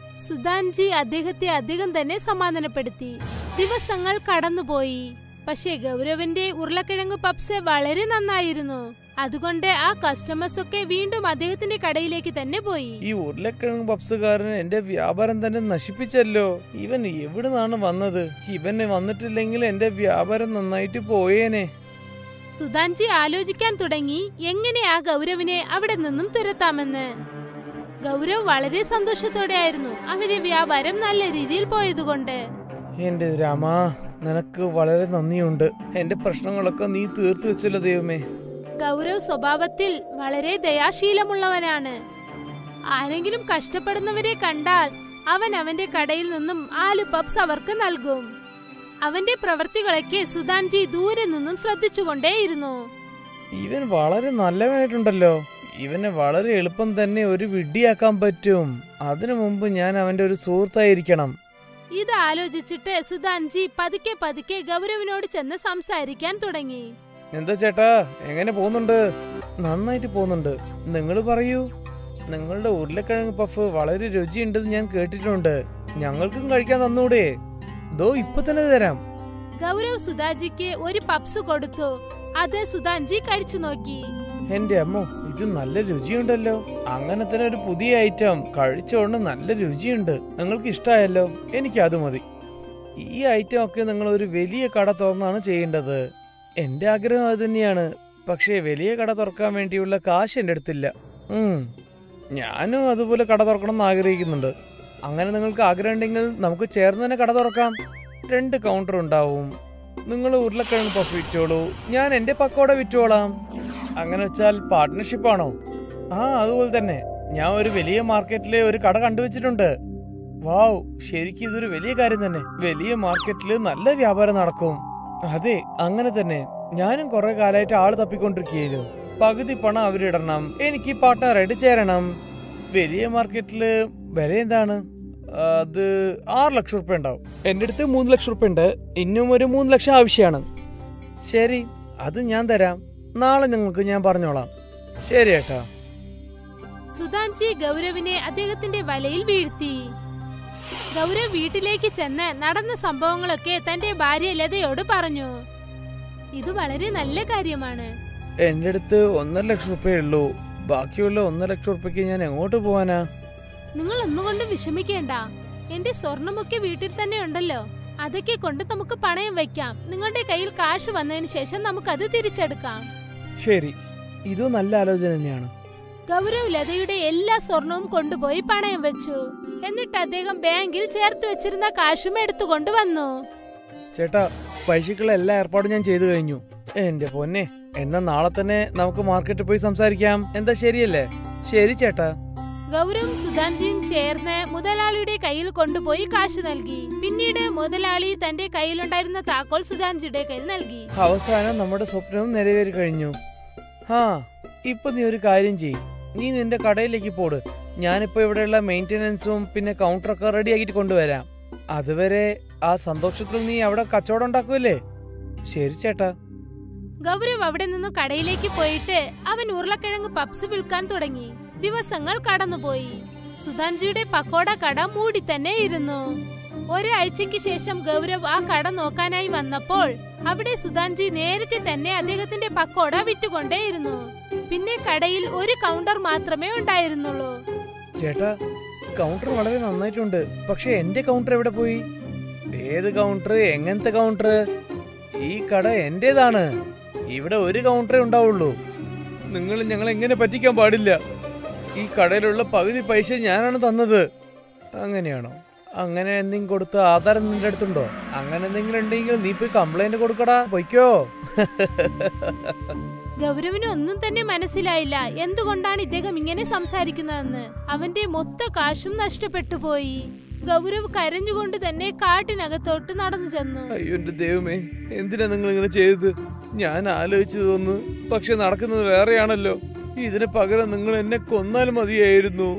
സുധാൻജി അദ്ദേഹത്തെ അധികം തന്നെ സമാധാനപ്പെടുത്തി. ദിവസങ്ങൾ കടന്നുപോയി. പക്ഷേ ഗൗരവിന്റെ ഉരുളക്കിഴങ്ങ് പപ്സ് വളരെ നന്നായിരുന്നു. അതുകൊണ്ട് ആ കസ്റ്റമേഴ്സ് ഒക്കെ വീണ്ടും അദ്ദേഹത്തിന്റെ കടയിലേക്ക് തന്നെ പോയി. ഈ ഉരുളക്കിഴങ്ങ് പപ്സുകാരൻ എന്റെ വ്യാപാരം തന്നെ നശിപ്പിച്ചല്ലോ. ഇവൻ എവിടുന്നാണ് വന്നത്? ഇവന് വന്നിട്ടില്ലെങ്കിൽ എന്റെ വ്യാപാരം നന്നായിട്ട് പോയേനെ. സുധാൻജി ആലോചിക്കാൻ തുടങ്ങി എങ്ങനെ ആ ഗൗരവിനെ അവിടെ നിന്നും തുരത്താമെന്ന്. ഗൗരവ് വളരെ സന്തോഷത്തോടെ ആയിരുന്നു. അവന്റെ വ്യാപാരം നല്ല രീതിയിൽ പോയതുകൊണ്ട്. എന്റെ രാമാ, നിനക്ക് വളരെ നന്ദിയുണ്ട്. എന്റെ പ്രശ്നങ്ങളൊക്കെ നീ തീർത്തു വെച്ചല്ലോ ദൈവമേ. ഗൗരവ് സ്വഭാവത്തിൽ വളരെ ദയാശീലമുള്ളവനാണ്. ആരെങ്കിലും കഷ്ടപ്പെടുന്നവരെ കണ്ടാൽ അവൻ അവന്റെ കടയിൽ നിന്നും ആലു പപ്സ് അവർക്ക് നൽകും. അവന്റെ പ്രവൃത്തികളൊക്കെ സുധാൻജി ദൂരെ നിന്നും ശ്രദ്ധിച്ചുകൊണ്ടേയിരുന്നു. ഇവൻ വളരെ നല്ലവനായിട്ടുണ്ടല്ലോ. ഇവനെ വളരെ എളുപ്പം തന്നെ ഒരു വിഡ്ഢിയാക്കാൻ പറ്റും. അതിനു മുമ്പ് ഞാൻ അവന്റെ ഒരു സുഹൃത്തായിരിക്കണം. ഇത് ആലോചിച്ചിട്ട് സുധാൻജി പതുക്കെ പതുക്കെ ഗൗരവിനോട് ചെന്ന് സംസാരിക്കാൻ തുടങ്ങി. എന്താ ചേട്ടാ, എങ്ങനെ പോകുന്നുണ്ട്? നന്നായിട്ട് പോകുന്നുണ്ട്. നിങ്ങൾ പറയൂ. നിങ്ങളുടെ ഉരുളക്കിഴങ്ങ് പഫ് വളരെ രുചിയുണ്ടെന്ന് ഞാൻ കേട്ടിട്ടുണ്ട്. ഞങ്ങൾക്കും കഴിക്കാൻ തന്നൂടെ? ദോ ഇപ്പൊ തന്നെ തരാം. ഗൗരവ് സുധാജിക്ക് ഒരു പപ്സ് കൊടുത്തു. അത് സുധാൻജി കഴിച്ചു നോക്കി. എന്റെ അമ്മോ, ഇത് നല്ല രുചിയുണ്ടല്ലോ. അങ്ങനെ തന്നെ ഒരു പുതിയ ഐറ്റം കഴിച്ചോണ്ട് നല്ല രുചിയുണ്ട്. നിങ്ങൾക്ക് ഇഷ്ടമായല്ലോ, എനിക്ക് അത് മതി. ഈ ഐറ്റം ഒക്കെ നിങ്ങൾ ഒരു വലിയ കട തുറന്നാണ് ചെയ്യേണ്ടത്. എന്റെ ആഗ്രഹം അത് തന്നെയാണ്. പക്ഷേ വലിയ കട തുറക്കാൻ വേണ്ടിയുള്ള കാശ് എൻ്റെ അടുത്തില്ല. ഞാനും അതുപോലെ കട തുറക്കണം എന്ന് ആഗ്രഹിക്കുന്നുണ്ട്. അങ്ങനെ നിങ്ങൾക്ക് ആഗ്രഹം ഉണ്ടെങ്കിൽ നമുക്ക് ചേർന്ന് തന്നെ കട തുറക്കാം. 2 കൗണ്ടർ ഉണ്ടാവും. നിങ്ങൾ ഉരുളക്കിഴങ്ങ് പഫ് വിറ്റോളൂ, ഞാൻ എൻ്റെ പക്കോട വിറ്റോളാം. അങ്ങനെ വെച്ചാൽ പാർട്ട്ണർഷിപ്പാണോ? അതുപോലെ തന്നെ. ഞാൻ ഒരു വലിയ മാർക്കറ്റില് ഒരു കട കണ്ടുവച്ചിട്ടുണ്ട്. വാവ്, ശരിക്കും ഇതൊരു വലിയ കാര്യം തന്നെ. വലിയ മാർക്കറ്റില് നല്ല വ്യാപാരം നടക്കും. അതെ, അങ്ങനെ തന്നെ. ഞാനും കുറെ കാലമായിട്ട് ആള് തപ്പിക്കൊണ്ടിരിക്കുകയായിരുന്നു. പകുതി പണം അവരിടണം, എനിക്ക് പാർട്ട്ണറായിട്ട് ചേരണം. വലിയ മാർക്കറ്റില് വില എന്താണ്? അത് 6 ലക്ഷം റുപ്യ ഉണ്ടാവും. എൻ്റെ അടുത്ത് 3 ലക്ഷം റുപ്യ ഉണ്ട്. ഇന്നും ഒരു 3 ലക്ഷം ആവശ്യമാണ്. ശരി, അത് ഞാൻ തരാം. നാളെ നിങ്ങൾക്ക് ഞാൻ പറഞ്ഞോളാം. ശരി ഏട്ടാ. സുധാൻജി ഗൗരവിനെ അദ്ദേഹത്തിന്റെ വലയിൽ വീഴ്ത്തി. ഗൗരവ് വീട്ടിലേക്ക് ചെന്ന് നടന്ന സംഭവങ്ങളൊക്കെ തന്റെ ഭാര്യ ലതയോട് പറഞ്ഞു. ഇത് വളരെ നല്ല കാര്യമാണ്. എന്റെ അടുത്ത് 1.5 ലക്ഷം റുപ്യ ഉള്ളൂ. ബാക്കിയുള്ള 1.5 ലക്ഷം റുപ്യക്ക് ഞാൻ എങ്ങോട്ട് പോവാനാ? നിങ്ങൾ ഒന്നുകൊണ്ടും വിഷമിക്കേണ്ട. എന്റെ സ്വർണമൊക്കെ വീട്ടിൽ തന്നെ ഉണ്ടല്ലോ. അതൊക്കെ കൊണ്ട് നമുക്ക് പണയം വെക്കാം. നിങ്ങളുടെ കയ്യിൽ കാശ് വന്നതിന് ശേഷം നമുക്കത് തിരിച്ചെടുക്കാം. ശരി, ഇത് നല്ല ആലോചന തന്നെയാണ്. ഗൗരവ് ലതയുടെ എല്ലാ സ്വർണവും കൊണ്ടുപോയി പണയം വെച്ചു. എന്നിട്ട് അദ്ദേഹം ബാങ്കിൽ ചേർത്ത് വെച്ചിരുന്ന കാശും എടുത്തുകൊണ്ട് വന്നു. ചേട്ടാ, പൈസക്കുള്ള എല്ലാ ഏർപ്പാടും ഞാൻ ചെയ്തു കഴിഞ്ഞു. എന്റെ പൊന്നെ, എന്നാ നാളെ തന്നെ നമുക്ക് മാർക്കറ്റിൽ പോയി സംസാരിക്കാം. എന്താ, ശരിയല്ലേ? ശരി ചേട്ടാ. ഗൗരവും സുധാൻജിയും ചേർന്ന് മുതലാളിയുടെ കയ്യിൽ കൊണ്ടുപോയി കാശ് നൽകി. പിന്നീട് മുതലാളി തന്റെ കയ്യിലുണ്ടായിരുന്ന താക്കോൽ സുധാൻജിയുടെ കയ്യിൽ നൽകി. അവസാനം നമ്മുടെ സ്വപ്നവും നിറവേറി കഴിഞ്ഞു. ഇപ്പൊ നീ ഒരു കാര്യം ചെയ്യ്. നീ നിന്റെ കടയിലേക്ക് പോട്. ഞാനിപ്പോ ഇവിടെയുള്ള മെയിന്റനൻസും പിന്നെ കൗണ്ടറൊക്കെ റെഡി ആക്കിട്ട് കൊണ്ടുവരാം. അതുവരെ ആ സന്തോഷത്തിൽ നീ അവിടെ കച്ചവടം ഉണ്ടാക്കൂല്ലേ? ശരി ചേട്ടാ. ഗൗരവ് അവിടെ നിന്ന് കടയിലേക്ക് പോയിട്ട് അവൻ ഉരുളക്കിഴങ്ങ് പപ്സ് വിൽക്കാൻ തുടങ്ങി. ദിവസങ്ങൾ കടന്നുപോയി. സുധാൻജിയുടെ പക്കോട കട മൂടി തന്നെ ഇരുന്നു. ഒരാഴ്ചയ്ക്ക് ശേഷം ഗൗരവ് ആ കട നോക്കാനായി വന്നപ്പോൾ അവിടെ സുധാൻജി നേരത്തെ തന്നെ അദ്ദേഹത്തിന്റെ പക്കോട വിറ്റുകൊണ്ടേയിരുന്നു. പിന്നെ കടയിൽ ഒരു കൗണ്ടർ മാത്രമേ ഉണ്ടായിരുന്നുള്ളൂ. ചേട്ടാ, കൗണ്ടർ വളരെ നന്നായിട്ടുണ്ട്. പക്ഷെ എന്റെ കൗണ്ടർ എവിടെ പോയി? ഏത് കൗണ്ടർ? എങ്ങനത്തെ കൗണ്ടർ? ഈ കട എന്റേതാണ്. ഇവിടെ ഒരു കൗണ്ടറേ ഉണ്ടാവുള്ളൂ. നിങ്ങൾ ഞങ്ങളെ എങ്ങനെ പറ്റിക്കാൻ പാടില്ല. ഈ കടയിലുള്ള പകുതി പൈസ ഞാനാണ് തന്നത്. അങ്ങനെയാണോ? അങ്ങനെ എന്തെങ്കിലും കൊടുത്ത ആധാരം നിന്റെ അടുത്തുണ്ടോ? അങ്ങനെ എന്തെങ്കിലും ഉണ്ടെങ്കിൽ നീ പോയി കംപ്ലൈന്റ് കൊടുക്കടാ. പൊയ്ക്കോ. ഗൗരവിന് ഒന്നും തന്നെ മനസ്സിലായില്ല എന്തുകൊണ്ടാണ് ഇദ്ദേഹം ഇങ്ങനെ സംസാരിക്കുന്നതെന്ന്. അവന്റെ മൊത്ത കാശും നഷ്ടപ്പെട്ടു പോയി. ഗൗരവ് കരഞ്ഞുകൊണ്ട് തന്നെ കാട്ടിനകത്തോട്ട് നടന്നു ചെന്നു. അയ്യോ എന്റെ ദൈവമേ, എന്തിനാ നിങ്ങൾ ഇങ്ങനെ ചെയ്തത്? ഞാൻ ആലോചിച്ചു തോന്നുന്നു, പക്ഷെ നടക്കുന്നത് വേറെയാണല്ലോ. ഇതിന് പകരം നിങ്ങൾ എന്നെ കൊന്നാൽ മതിയായിരുന്നു.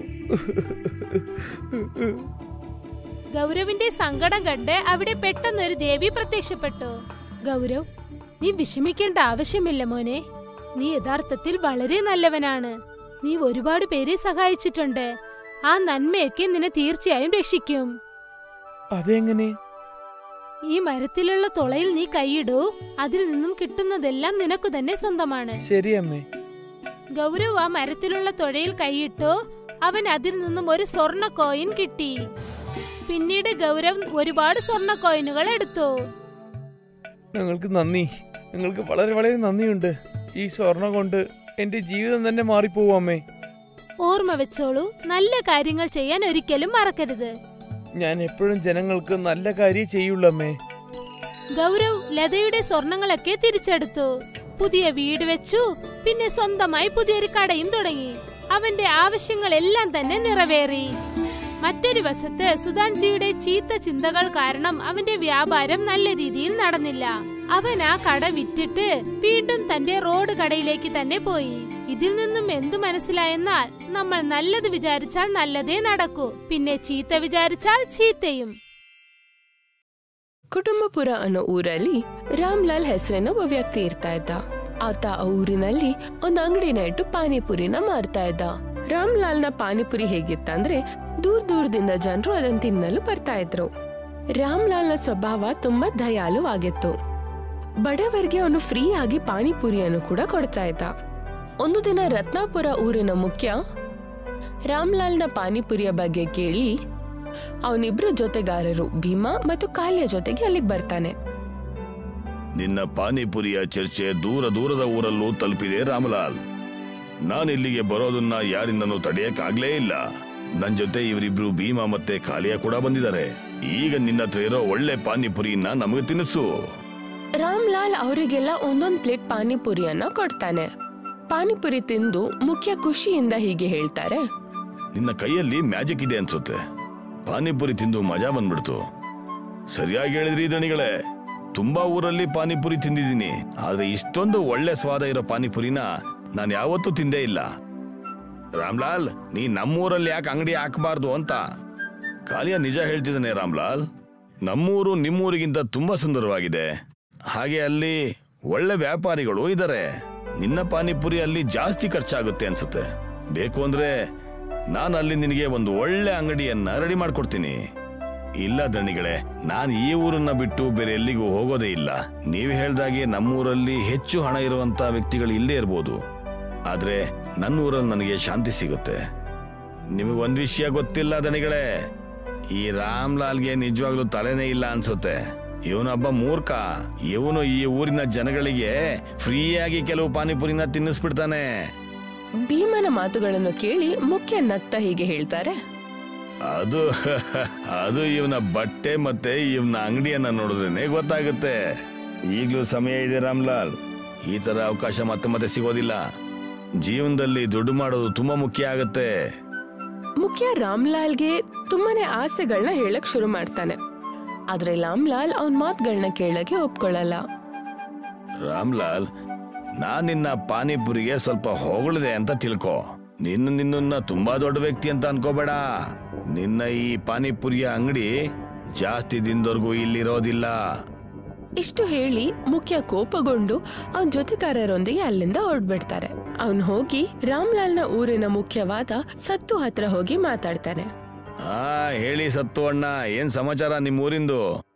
ഗൗരവിന്റെ സങ്കടം കണ്ട് അവിടെ പെട്ടെന്നൊരു ദേവി പ്രത്യക്ഷപ്പെട്ടു. ഗൗരവ്, നീ വിഷമിക്കേണ്ട ആവശ്യമില്ല മോനെ. നീ യഥാർത്ഥത്തിൽ വളരെ നല്ലവനാണ്. നീ ഒരുപാട് പേരെ സഹായിച്ചിട്ടുണ്ട്. ആ നന്മയൊക്കെ നിന്നെ തീർച്ചയായും രക്ഷിക്കും. അതെങ്ങനെ? ഈ മരത്തിലുള്ള തുളയിൽ നീ കൈയിടൂ. അതിൽ നിന്നും കിട്ടുന്നതെല്ലാം നിനക്ക് തന്നെ സ്വന്തമാണ്. ശരി അമ്മേ. ഗൗരവ് ആ മരത്തിലുള്ള തുഴയിൽ കൈയിട്ടു. അവൻ അതിൽ നിന്നും ഒരു സ്വർണ്ണ കോയിൻ കിട്ടി. പിന്നീട് ഗൗരവ് ഒരുപാട് സ്വർണ്ണ കോയിനുകൾ എടുത്തു. നിങ്ങൾക്ക് നന്ദി. നിങ്ങൾക്ക് വളരെ വളരെ നന്ദിയുണ്ട്. ഈ സ്വർണം കൊണ്ട് എന്റെ ജീവിതം തന്നെ മാറിപ്പോവും അമ്മേ. ഓർമ്മ വെച്ചോളൂ, നല്ല കാര്യങ്ങൾ ചെയ്യാൻ ഒരിക്കലും മറക്കരുത്. ഞാൻ എപ്പോഴും ജനങ്ങൾക്ക് നല്ല കാര്യം ചെയ്യുള്ളൂ അമ്മേ. ഗൗരവ് ലതയുടെ സ്വർണങ്ങളൊക്കെ തിരിച്ചെടുത്തു. പുതിയ വീട് വെച്ചു. പിന്നെ സ്വന്തമായി പുതിയൊരു കടയും തുടങ്ങി. അവന്റെ ആവശ്യങ്ങളെല്ലാം തന്നെ നിറവേറി. മറ്റൊരു വശത്ത് സുധാൻജിയുടെ ചീത്ത ചിന്തകൾ കാരണം അവന്റെ വ്യാപാരം നല്ല രീതിയിൽ നടന്നില്ല. അവൻ ആ കട വിറ്റിട്ട് വീണ്ടും തന്റെ റോഡ് കടയിലേക്ക് തന്നെ പോയി. ഇതിൽ നിന്നും എന്തു മനസ്സിലായെന്നാൽ നമ്മൾ നല്ലത് വിചാരിച്ചാൽ നല്ലതേ നടക്കൂ, പിന്നെ ചീത്ത വിചാരിച്ചാൽ ചീത്തയും. ಕುಟುಂಬಪುರ ಅನ್ನೋ ಊರಲ್ಲಿ ರಾಮ್ಲಾಲ್ ಹೆಸರಿನ ಒಬ್ಬ ವ್ಯಕ್ತಿ ಇರ್ತಾ ಇದ್ದ. ಆತ ಆ ಊರಿನಲ್ಲಿ ಒಂದು ಅಂಗಡಿನ ಇಟ್ಟು ಪಾನಿಪುರಿನ ಮಾರ್ತಾ ಇದ್ದ. ರಾಮ್ಲಾಲ್ನ ಪಾನಿಪುರಿ ಹೇಗಿತ್ತಂದ್ರೆ ದೂರ ದೂರದಿಂದ ಜನರು ಅದನ್ನ ತಿನ್ನಲು ಬರ್ತಾ ಇದ್ರು. ರಾಮ್ಲಾಲ್ನ ಸ್ವಭಾವ ತುಂಬಾ ದಯಾಳುವಾಗಿತ್ತು. ಬಡವರಿಗೆ ಅವನು ಫ್ರೀ ಆಗಿ ಪಾನಿಪುರಿಯನ್ನು ಕೂಡ ಕೊಡ್ತಾ ಇದ್ದ. ಒಂದು ದಿನ ರತ್ನಾಪುರ ಊರಿನ ಮುಖ್ಯ ರಾಮ್ಲಾಲ್ನ ಪಾನಿಪುರಿಯ ಬಗ್ಗೆ ಕೇಳಿ ಅವನಿಬ್ರು ಜೊತೆಗಾರರು ಭೀಮಾ ಮತ್ತು ಕಾಲಿಯ ಜೊತೆಗೆ ಅಲ್ಲಿಗೆ ಬರ್ತಾನೆ. ನಿನ್ನ ಪಾನಿಪುರಿಯ ಚರ್ಚೆ ದೂರ ದೂರದ ಊರಲ್ಲೂ ತಲುಪಿದೆ ರಾಮಲಾಲ್. ನಾನಿಲ್ಲಿಗೆ ಬರೋದನ್ನ ಯಾರಿಂದನೂ ತಡೆಯಕ್ಕಾಗ್ಲೇ ಇಲ್ಲ. ನನ್ ಜೊತೆ ಇವರಿಬ್ರು ಭೀಮಾ ಮತ್ತೆ ಕಾಲಿಯ ಕೂಡ ಬಂದಿದ್ದಾರೆ. ಈಗ ನಿನ್ನ ಹತ್ರ ಇರೋ ಒಳ್ಳೆ ಪಾನಿಪುರಿನ ನಮಗೆ ತಿನ್ನಿಸು. ರಾಮ್ಲಾಲ್ ಅವರಿಗೆಲ್ಲ ಒಂದೊಂದ್ ಪ್ಲೇಟ್ ಪಾನಿಪುರಿಯನ್ನ ಕೊಡ್ತಾನೆ. ಪಾನಿಪುರಿ ತಿಂದು ಮುಖ್ಯ ಖುಷಿಯಿಂದ ಹೀಗೆ ಹೇಳ್ತಾರೆ, ನಿನ್ನ ಕೈಯಲ್ಲಿ ಮ್ಯಾಜಿಕ್ ಇದೆ ಅನ್ಸುತ್ತೆ. ಪಾನಿಪುರಿ ತಿಂದು ಮಜಾ ಬಂದ್ಬಿಡ್ತು. ಸರಿಯಾಗಿ ಹೇಳಿದ್ರಿ ದಣಿಗಳೇ. ತುಂಬಾ ಊರಲ್ಲಿ ಪಾನಿಪುರಿ ತಿಂದಿದ್ದೀನಿ, ಆದ್ರೆ ಇಷ್ಟೊಂದು ಒಳ್ಳೆ ಸ್ವಾದ ಇರೋ ಪಾನಿಪುರಿನ ನಾನು ಯಾವತ್ತೂ ತಿಂದೇ ಇಲ್ಲ. ರಾಮ್ಲಾಲ್, ನೀ ನಮ್ಮೂರಲ್ಲಿ ಯಾಕೆ ಅಂಗಡಿ ಹಾಕಬಾರ್ದು ಅಂತ. ಕಾಲಿಯ ನಿಜ ಹೇಳ್ತಿದ್ದಾನೆ ರಾಮ್ಲಾಲ್. ನಮ್ಮೂರು ನಿಮ್ಮೂರಿಗಿಂತ ತುಂಬಾ ಸುಂದರವಾಗಿದೆ. ಹಾಗೆ ಅಲ್ಲಿ ಒಳ್ಳೆ ವ್ಯಾಪಾರಿಗಳು ಇದ್ದಾರೆ. ನಿನ್ನ ಪಾನಿಪುರಿ ಅಲ್ಲಿ ಜಾಸ್ತಿ ಖರ್ಚಾಗುತ್ತೆ ಅನ್ಸುತ್ತೆ. ಬೇಕು ಅಂದ್ರೆ ನಾನು ಅಲ್ಲಿ ನಿನಗೆ ಒಂದು ಒಳ್ಳೆ ಅಂಗಡಿಯನ್ನ ರೆಡಿ ಮಾಡ್ಕೊಡ್ತೀನಿ. ಇಲ್ಲ ದಣಿಗಳೇ, ನಾನು ಈ ಊರನ್ನ ಬಿಟ್ಟು ಬೇರೆ ಎಲ್ಲಿಗೂ ಹೋಗೋದೇ ಇಲ್ಲ. ನೀವು ಹೇಳ್ದಾಗೆ ನಮ್ಮೂರಲ್ಲಿ ಹೆಚ್ಚು ಹಣ ಇರುವಂತ ವ್ಯಕ್ತಿಗಳು ಇಲ್ಲೇ ಇರ್ಬೋದು, ಆದ್ರೆ ನನ್ನ ಊರಲ್ಲಿ ನನಗೆ ಶಾಂತಿ ಸಿಗುತ್ತೆ. ನಿಮಗೊಂದ್ ವಿಷಯ ಗೊತ್ತಿಲ್ಲ ದಣಿಗಳೇ, ಈ ರಾಮ್ಲಾಲ್ಗೆ ನಿಜವಾಗ್ಲೂ ತಲೆನೇ ಇಲ್ಲ ಅನ್ಸುತ್ತೆ. ಇವನೊಬ್ಬ ಮೂರ್ಖ. ಇವನು ಈ ಊರಿನ ಜನಗಳಿಗೆ ಫ್ರೀಯಾಗಿ ಕೆಲವು ಪಾನಿಪುರಿನ ತಿನ್ನಿಸ್ಬಿಡ್ತಾನೆ. ಭೀಮನ ಮಾತುಗಳನ್ನು ಕೇಳಿ ಮುಖ್ಯ ನಗ್ತಾ ಹೀಗೆ ಹೇಳ್ತಾರೆ, ಅದು ಇವನ ಬಟ್ಟೆ ಮತ್ತೆ ಇವನ ಅಂಗಡಿಯನ್ನ ನೋಡಿದ್ರೇನೆ ಗೊತ್ತಾಗುತ್ತೆ. ಈಗ್ಲೂ ಸಮಯ ಇದೆ ರಾಮ್ಲಾಲ್. ಈ ತರ ಅವಕಾಶ ಮತ್ತೆ ಮತ್ತೆ ಸಿಗೋದಿಲ್ಲ. ಜೀವನದಲ್ಲಿ ದುಡ್ಡು ಮಾಡೋದು ತುಂಬಾ ಮುಖ್ಯ ಆಗತ್ತೆ. ಮುಖ್ಯ ರಾಮ್ಲಾಲ್ಗೆ ತುಂಬಾನೇ ಆಸೆಗಳನ್ನ ಹೇಳಕ್ ಶುರು ಮಾಡ್ತಾನೆ. ಆದ್ರೆ ರಾಮ್ಲಾಲ್ ಅವನ್ ಮಾತುಗಳನ್ನ ಕೇಳಕ್ಕೆ ಒಪ್ಕೊಳ್ಳಲ್ಲ. ರಾಮ್ಲಾಲ್, ನಾನ್ ನಿನ್ನ ಪಾನಿಪುರಿಗೆ ಸ್ವಲ್ಪ ಹೊಗಳಿದೆ ಅಂತ ತಿಳ್ಕೊ. ನಿನ್ನ ತುಂಬಾ ದೊಡ್ಡ ವ್ಯಕ್ತಿ ಅಂತ ಅನ್ಕೋಬೇಡ. ನಿನ್ನ ಈ ಪಾನಿಪುರಿಯ ಅಂಗಡಿ ಜಾಸ್ತಿ ದಿನದವರೆಗೂ ಇಲ್ಲಿರೋದಿಲ್ಲ. ಇಷ್ಟು ಹೇಳಿ ಮುಖ್ಯ ಕೋಪಗೊಂಡು ಅವನ್ ಜೊತೆಗಾರರೊಂದಿಗೆ ಅಲ್ಲಿಂದ ಹೊರಡ್ಬಿಡ್ತಾರೆ. ಅವನ್ ಹೋಗಿ ರಾಮ್ಲಾಲ್ನ ಊರಿನ ಮುಖ್ಯವಾದ ಸತ್ತು ಹತ್ರ ಹೋಗಿ ಮಾತಾಡ್ತಾನೆ. ಹೇಳಿ ಸತ್ತು ಅಣ್ಣ, ಏನ್ ಸಮಾಚಾರ ನಿಮ್ಮ ಊರಿಂದು?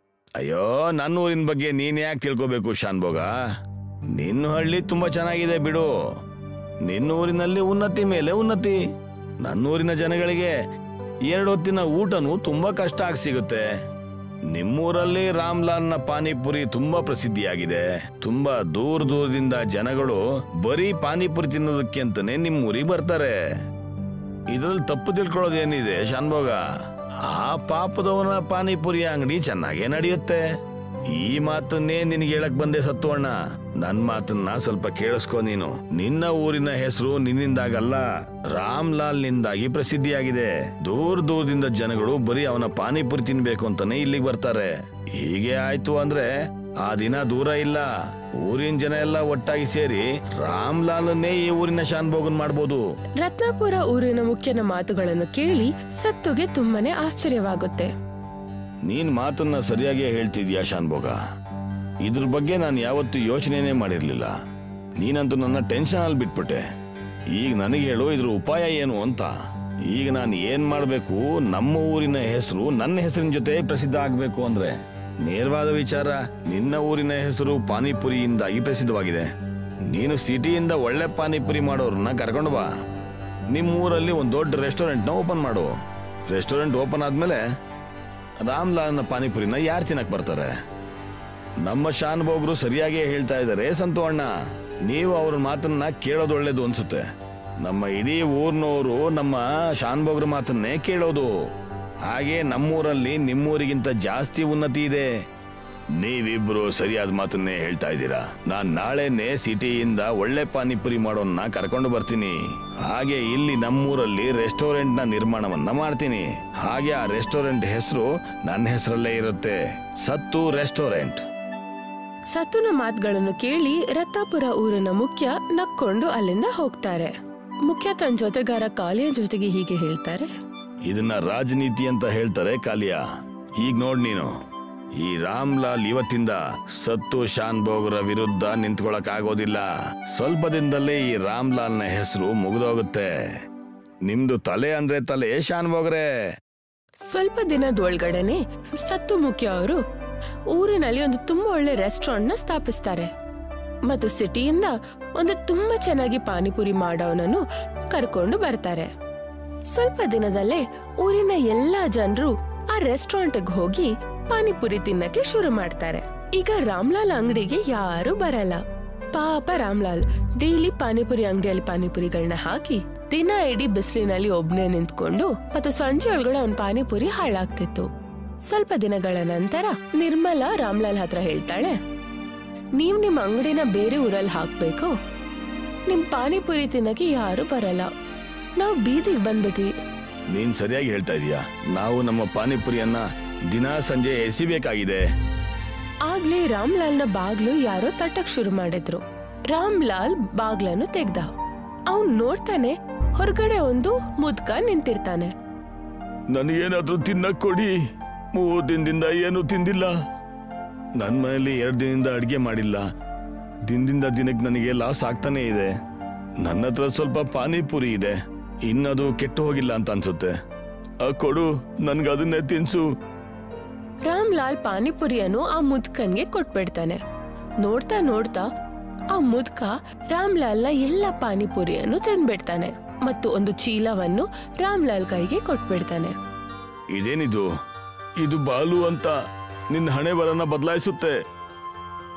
ಅಯ್ಯೋ, ನನ್ನ ಊರಿನ ಬಗ್ಗೆ ನೀನ್ ಯಾಕೆ ತಿಳ್ಕೋಬೇಕು ಶಾನ್ಭೋಗ? ನಿನ್ನ ಹಳ್ಳಿ ತುಂಬಾ ಚೆನ್ನಾಗಿದೆ ಬಿಡು. ನಿನ್ನ ಊರಿನಲ್ಲಿ ಉನ್ನತಿ ಮೇಲೆ ಉನ್ನತಿ. ನನ್ನೂರಿನ ಜನಗಳಿಗೆ 2 ಹೊತ್ತಿನ ಊಟನೂ ತುಂಬಾ ಕಷ್ಟ ಆಗಿ ಸಿಗುತ್ತೆ. ನಿಮ್ಮೂರಲ್ಲಿ ರಾಮ್ಲಾಲ್ನ ಪಾನಿಪುರಿ ತುಂಬಾ ಪ್ರಸಿದ್ಧಿಯಾಗಿದೆ. ತುಂಬಾ ದೂರದಿಂದ ಜನಗಳು ಬರೀ ಪಾನಿಪುರಿ ತಿನ್ನೋದಕ್ಕೆ ಅಂತಾನೆ ನಿಮ್ಮೂರಿಗೆ ಬರ್ತಾರೆ. ಇದ್ರಲ್ಲಿ ತಪ್ಪು ತಿಳ್ಕೊಳ್ಳೋದೇನಿದೆ ಶಾನ್ಭೋಗ? ಆ ಪಾಪದವನ ಪಾನಿಪುರಿಯ ಅಂಗಡಿ ಚೆನ್ನಾಗೇ ನಡೆಯುತ್ತೆ. ಈ ಮಾತನ್ನೇ ನಿನ್ಗೆ ಹೇಳಕ್ ಬಂದೆ ಸತ್ತು ಅಣ್ಣ. ನನ್ ಮಾತನ್ನ ಸ್ವಲ್ಪ ಕೇಳಿಸ್ಕೊ ನೀನು. ನಿನ್ನ ಊರಿನ ಹೆಸರು ನಿನ್ನಿಂದಾಗಲ್ಲ, ರಾಮ್ಲಾಲ್ ನಿಂದಾಗಿ ಪ್ರಸಿದ್ಧಿಯಾಗಿದೆ. ದೂರದಿಂದ ಜನಗಳು ಬರೀ ಅವನ ಪಾನಿಪುರಿ ತಿನ್ಬೇಕು ಅಂತಾನೆ ಇಲ್ಲಿಗೆ ಬರ್ತಾರೆ. ಹೀಗೆ ಆಯ್ತು ಅಂದ್ರೆ ಆ ದಿನ ದೂರ ಇಲ್ಲ. ಊರಿನ ಜನ ಎಲ್ಲ ಒಟ್ಟಾಗಿ ಸೇರಿ ರಾಮ್ಲಾಲ್ನೇ ಈ ಊರಿನ ಶಾನ್ಭೋಗನ್ ಮಾಡ್ಬೋದು. ರತ್ನಾಪುರ ಊರಿನ ಮುಖ್ಯನ ಮಾತುಗಳನ್ನು ಕೇಳಿ ಸತ್ತುಗೆ ತುಂಬಾನೇ ಆಶ್ಚರ್ಯವಾಗುತ್ತೆ. ನೀನ್ ಮಾತನ್ನ ಸರಿಯಾಗಿ ಹೇಳ್ತಿದ್ಯಾ ಶಾನ್ಭೋಗ. ಇದ್ರ ಬಗ್ಗೆ ನಾನು ಯಾವತ್ತೂ ಯೋಚನೆನೇ ಮಾಡಿರ್ಲಿಲ್ಲ. ನೀನಂತೂ ನನ್ನ ಟೆನ್ಷನ್ ಅಲ್ಲಿ ಬಿಟ್ಬಿಟ್ಟೆ. ಈಗ ನನಗೆ ಹೇಳು, ಇದ್ರ ಉಪಾಯ ಏನು ಅಂತ. ಈಗ ನಾನು ಏನ್ ಮಾಡ್ಬೇಕು? ನಮ್ಮ ಊರಿನ ಹೆಸರು ನನ್ನ ಹೆಸರಿನ ಜೊತೆ ಪ್ರಸಿದ್ಧ ಆಗ್ಬೇಕು ಅಂದ್ರೆ ನೇರವಾದ ವಿಚಾರ. ನಿನ್ನ ಊರಿನ ಹೆಸರು ಪಾನಿಪುರಿಯಿಂದಾಗಿ ಪ್ರಸಿದ್ಧವಾಗಿದೆ. ನೀನು ಸಿಟಿಯಿಂದ ಒಳ್ಳೆ ಪಾನಿಪುರಿ ಮಾಡೋರನ್ನ ಕರ್ಕೊಂಡು ಬಾ. ನಿಮ್ಮ ಊರಲ್ಲಿ ಒಂದು ದೊಡ್ಡ ರೆಸ್ಟೋರೆಂಟ್ನ ಓಪನ್ ಮಾಡು. ರೆಸ್ಟೋರೆಂಟ್ ಓಪನ್ ಆದ್ಮೇಲೆ ರಾಮ್ಲಾಲ್ನ ಪಾನಿಪುರಿನ ಯಾರು ತಿನ್ನಕ್ ಬರ್ತಾರೆ? ನಮ್ಮ ಶಾನ್ಭೋಗ್ರು ಸರಿಯಾಗಿ ಹೇಳ್ತಾ ಇದ್ದಾರೆ ಸಂತು ಅಣ್ಣ. ನೀವು ಅವ್ರ ಮಾತನ್ನ ಕೇಳೋದು ಒಳ್ಳೇದು ಅನ್ಸುತ್ತೆ. ನಮ್ಮ ಇಡೀ ಊರ್ನವರು ನಮ್ಮ ಶಾನ್ಭೋಗ್ರ ಮಾತನ್ನೇ ಕೇಳೋದು. ಹಾಗೆ ನಮ್ಮೂರಲ್ಲಿ ನಿಮ್ಮೂರಿಗಿಂತ ಜಾಸ್ತಿ ಉನ್ನತಿ ಇದೆ. ನೀವಿಬ್ರು ಸರಿಯಾದ ಮಾತನ್ನೇ ಹೇಳ್ತಾ ಇದ್ದೀರಾ. ನಾನ್ ನಾಳೆನೆ ಸಿಟಿಯಿಂದ ಒಳ್ಳೆ ಪಾನಿಪುರಿ ಮಾಡೋನ್ನ ಕರ್ಕೊಂಡು ಬರ್ತೀನಿ. ಹಾಗೆ ಇಲ್ಲಿ ನಮ್ಮೂರಲ್ಲಿ ರೆಸ್ಟೋರೆಂಟ್ ನ ನಿರ್ಮಾಣವನ್ನ ಮಾಡ್ತೀನಿ. ಹಾಗೆ ಆ ರೆಸ್ಟೋರೆಂಟ್ ಹೆಸರು ನನ್ನ ಹೆಸರಲ್ಲೇ ಇರುತ್ತೆ, ಸತ್ತು ರೆಸ್ಟೋರೆಂಟ್. ಸತ್ತುನ ಮಾತುಗಳನ್ನು ಕೇಳಿ ರತ್ನಾಪುರ ಊರಿನ ಮುಖ್ಯ ನಕ್ಕೊಂಡು ಅಲ್ಲಿಂದ ಹೋಗ್ತಾರೆ. ಮುಖ್ಯ ತನ್ನ ಜೊತೆಗಾರ ಕಾಲಿಯ ಜೊತೆಗೆ ಹೀಗೆ ಹೇಳ್ತಾರೆ, ಇದನ್ನ ರಾಜನೀತಿ ಅಂತ ಹೇಳ್ತಾರೆ ಕಾಲಿಯ. ಈಗ ನೋಡ್ ನೀನು, ಈ ರಾಮ್ಲಾಲ್ ಇವತ್ತಿಂದ ಸತ್ತು ಶಾನ್ಭೋಗ್ರ ವಿರುದ್ಧ ನಿಂತ್ಕೊಳಕ್ ಆಗೋದಿಲ್ಲ. ಸ್ವಲ್ಪ ದಿನದಲ್ಲೇ ಈ ರಾಮ್ಲಾಲ್ನ ಹೆಸರು ಮುಗಿದೋಗುತ್ತೆ. ನಿಮ್ದು ತಲೆ ಅಂದ್ರೆ ತಲೆ ಶಾನ್ಭೋಗ್ರೆ. ಸ್ವಲ್ಪ ದಿನದೊಳಗಡೆನೆ ಸತ್ತು ಮುಖ್ಯ ಅವರು ಊರಿನಲ್ಲಿ ಒಂದು ತುಂಬಾ ಒಳ್ಳೆ ರೆಸ್ಟೋರೆಂಟ್ ನ ಸ್ಥಾಪಿಸ್ತಾರೆ. ಮತ್ತು ಸಿಟಿಯಿಂದ ಒಂದು ತುಂಬಾ ಚೆನ್ನಾಗಿ ಪಾನಿಪುರಿ ಮಾಡೋನನ್ನು ಕರ್ಕೊಂಡು ಬರ್ತಾರೆ. ಸ್ವಲ್ಪ ದಿನದಲ್ಲೇ ಊರಿನ ಎಲ್ಲಾ ಜನರು ಆ ರೆಸ್ಟೋರೆಂಟ್ಗೆ ಹೋಗಿ ಪಾನಿಪುರಿ ತಿನ್ನಕ್ಕೆ ಶುರು ಮಾಡ್ತಾರೆ. ಈಗ ರಾಮ್ಲಾಲ್ ಅಂಗಡಿಗೆ ಯಾರು ಬರಲ್ಲ. ಪಾಪ ರಾಮ್ಲಾಲ್ ಡೈಲಿ ಪಾನಿಪುರಿ ಅಂಗಡಿಯಲ್ಲಿ ಪಾನಿಪುರಿಗಳನ್ನ ಹಾಕಿ ದಿನ ಇಡೀ ಬಿಸಿಲಿನಲ್ಲಿ ಒಬ್ನೇ ನಿಂತ್ಕೊಂಡು ಮತ್ತು ಸಂಜೆ ಒಳಗಡೆ ಅವನ್ ಪಾನಿಪುರಿ ಹಾಳಾಗ್ತಿತ್ತು. ಸ್ವಲ್ಪ ದಿನಗಳ ನಂತರ ನಿರ್ಮಲಾ ರಾಮ್ಲಾಲ್ ಹತ್ರ ಹೇಳ್ತಾಳೆ, ನೀವ್ ನಿಮ್ ಅಂಗಡಿನ ಬೇರೆ ಊರಲ್ಲಿ ಹಾಕ್ಬೇಕು. ನಿಮ್ ಪಾನಿಪುರಿ ತಿನ್ನಕ್ಕೆ ಯಾರು ಬರಲ್ಲ, ನಾವು ಬೀದಿಗೆ ಬಂದ್ಬಿಟ್ವಿ. ನೀನ್ ಸರಿಯಾಗಿ ಹೇಳ್ತಾ ಇದೀಯಾ. ನಾವು ನಮ್ಮ ಪಾನಿಪುರಿಯನ್ನ ದಿನ ಸಂಜೆ ಎಸಿಬೇಕಾಗಿದೆ. ಆಗ್ಲೇ ರಾಮ್ಲಾಲ್ನ ಬಾಗ್ಲು ಯಾರೋ ತಟ್ಟಕ್ ಶುರು ಮಾಡಿದ್ರು. ರಾಮ್ಲಾಲ್ ಬಾಗ್ಲನ್ನು ತೆಗ್ದ. ಅವ್ನ್ ನೋಡ್ತಾನೆ, ಹೊರಗಡೆ ಒಂದು ಮುದ್ಕ ನಿಂತಿರ್ತಾನೆ. ನನಗೇನಾದ್ರೂ ತಿನ್ನಕ್ ಕೊಡಿ, 3 ದಿನದಿಂದ ಏನು ತಿಂದಿಲ್ಲ. ನನ್ ಮನೇಲಿ 2 ದಿನದಿಂದ ಅಡ್ಗೆ ಮಾಡಿಲ್ಲ. ದಿನದಿಂದ ದಿನಕ್ಕೆ ನನಗೆ ಲಾಸ್ ಆಗ್ತಾನೆ ಇದೆ. ನನ್ನ ಹತ್ರ ಸ್ವಲ್ಪ ಪಾನಿಪುರಿ ಇದೆ, ಇನ್ನದು ಕೆಟ್ಟು ಹೋಗಿಲ್ಲ ಅಂತ ಅನ್ಸುತ್ತೆ. ಕೊಡು, ನನ್ಗದನ್ನೇ ತಿನ್ಸು. ರಾಮ್ಲಾಲ್ ಪಾನಿಪುರಿಯನ್ನು ಆ ಮುದ್ಕನ್ಗೆ ಕೊಟ್ಬಿಡ್ತಾನೆ. ನೋಡ್ತಾ ನೋಡ್ತಾ ಆ ಮುದ್ಕ ರಾಮ್ಲಾಲ್ನ ಎಲ್ಲ ಪಾನಿಪುರಿಯನ್ನು ತಿಂದ್ಬಿಡ್ತಾನೆ ಮತ್ತು ಒಂದು ಚೀಲವನ್ನು ರಾಮ್ಲಾಲ್ ಕೈಗೆ ಕೊಟ್ಬಿಡ್ತಾನೆ. ಇದೇನಿದು? ಇದು ಬಾಲು ಅಂತ ನಿನ್ನ ಹಣೆ ಬರನ ಬದಲಾಯಿಸುತ್ತೆ.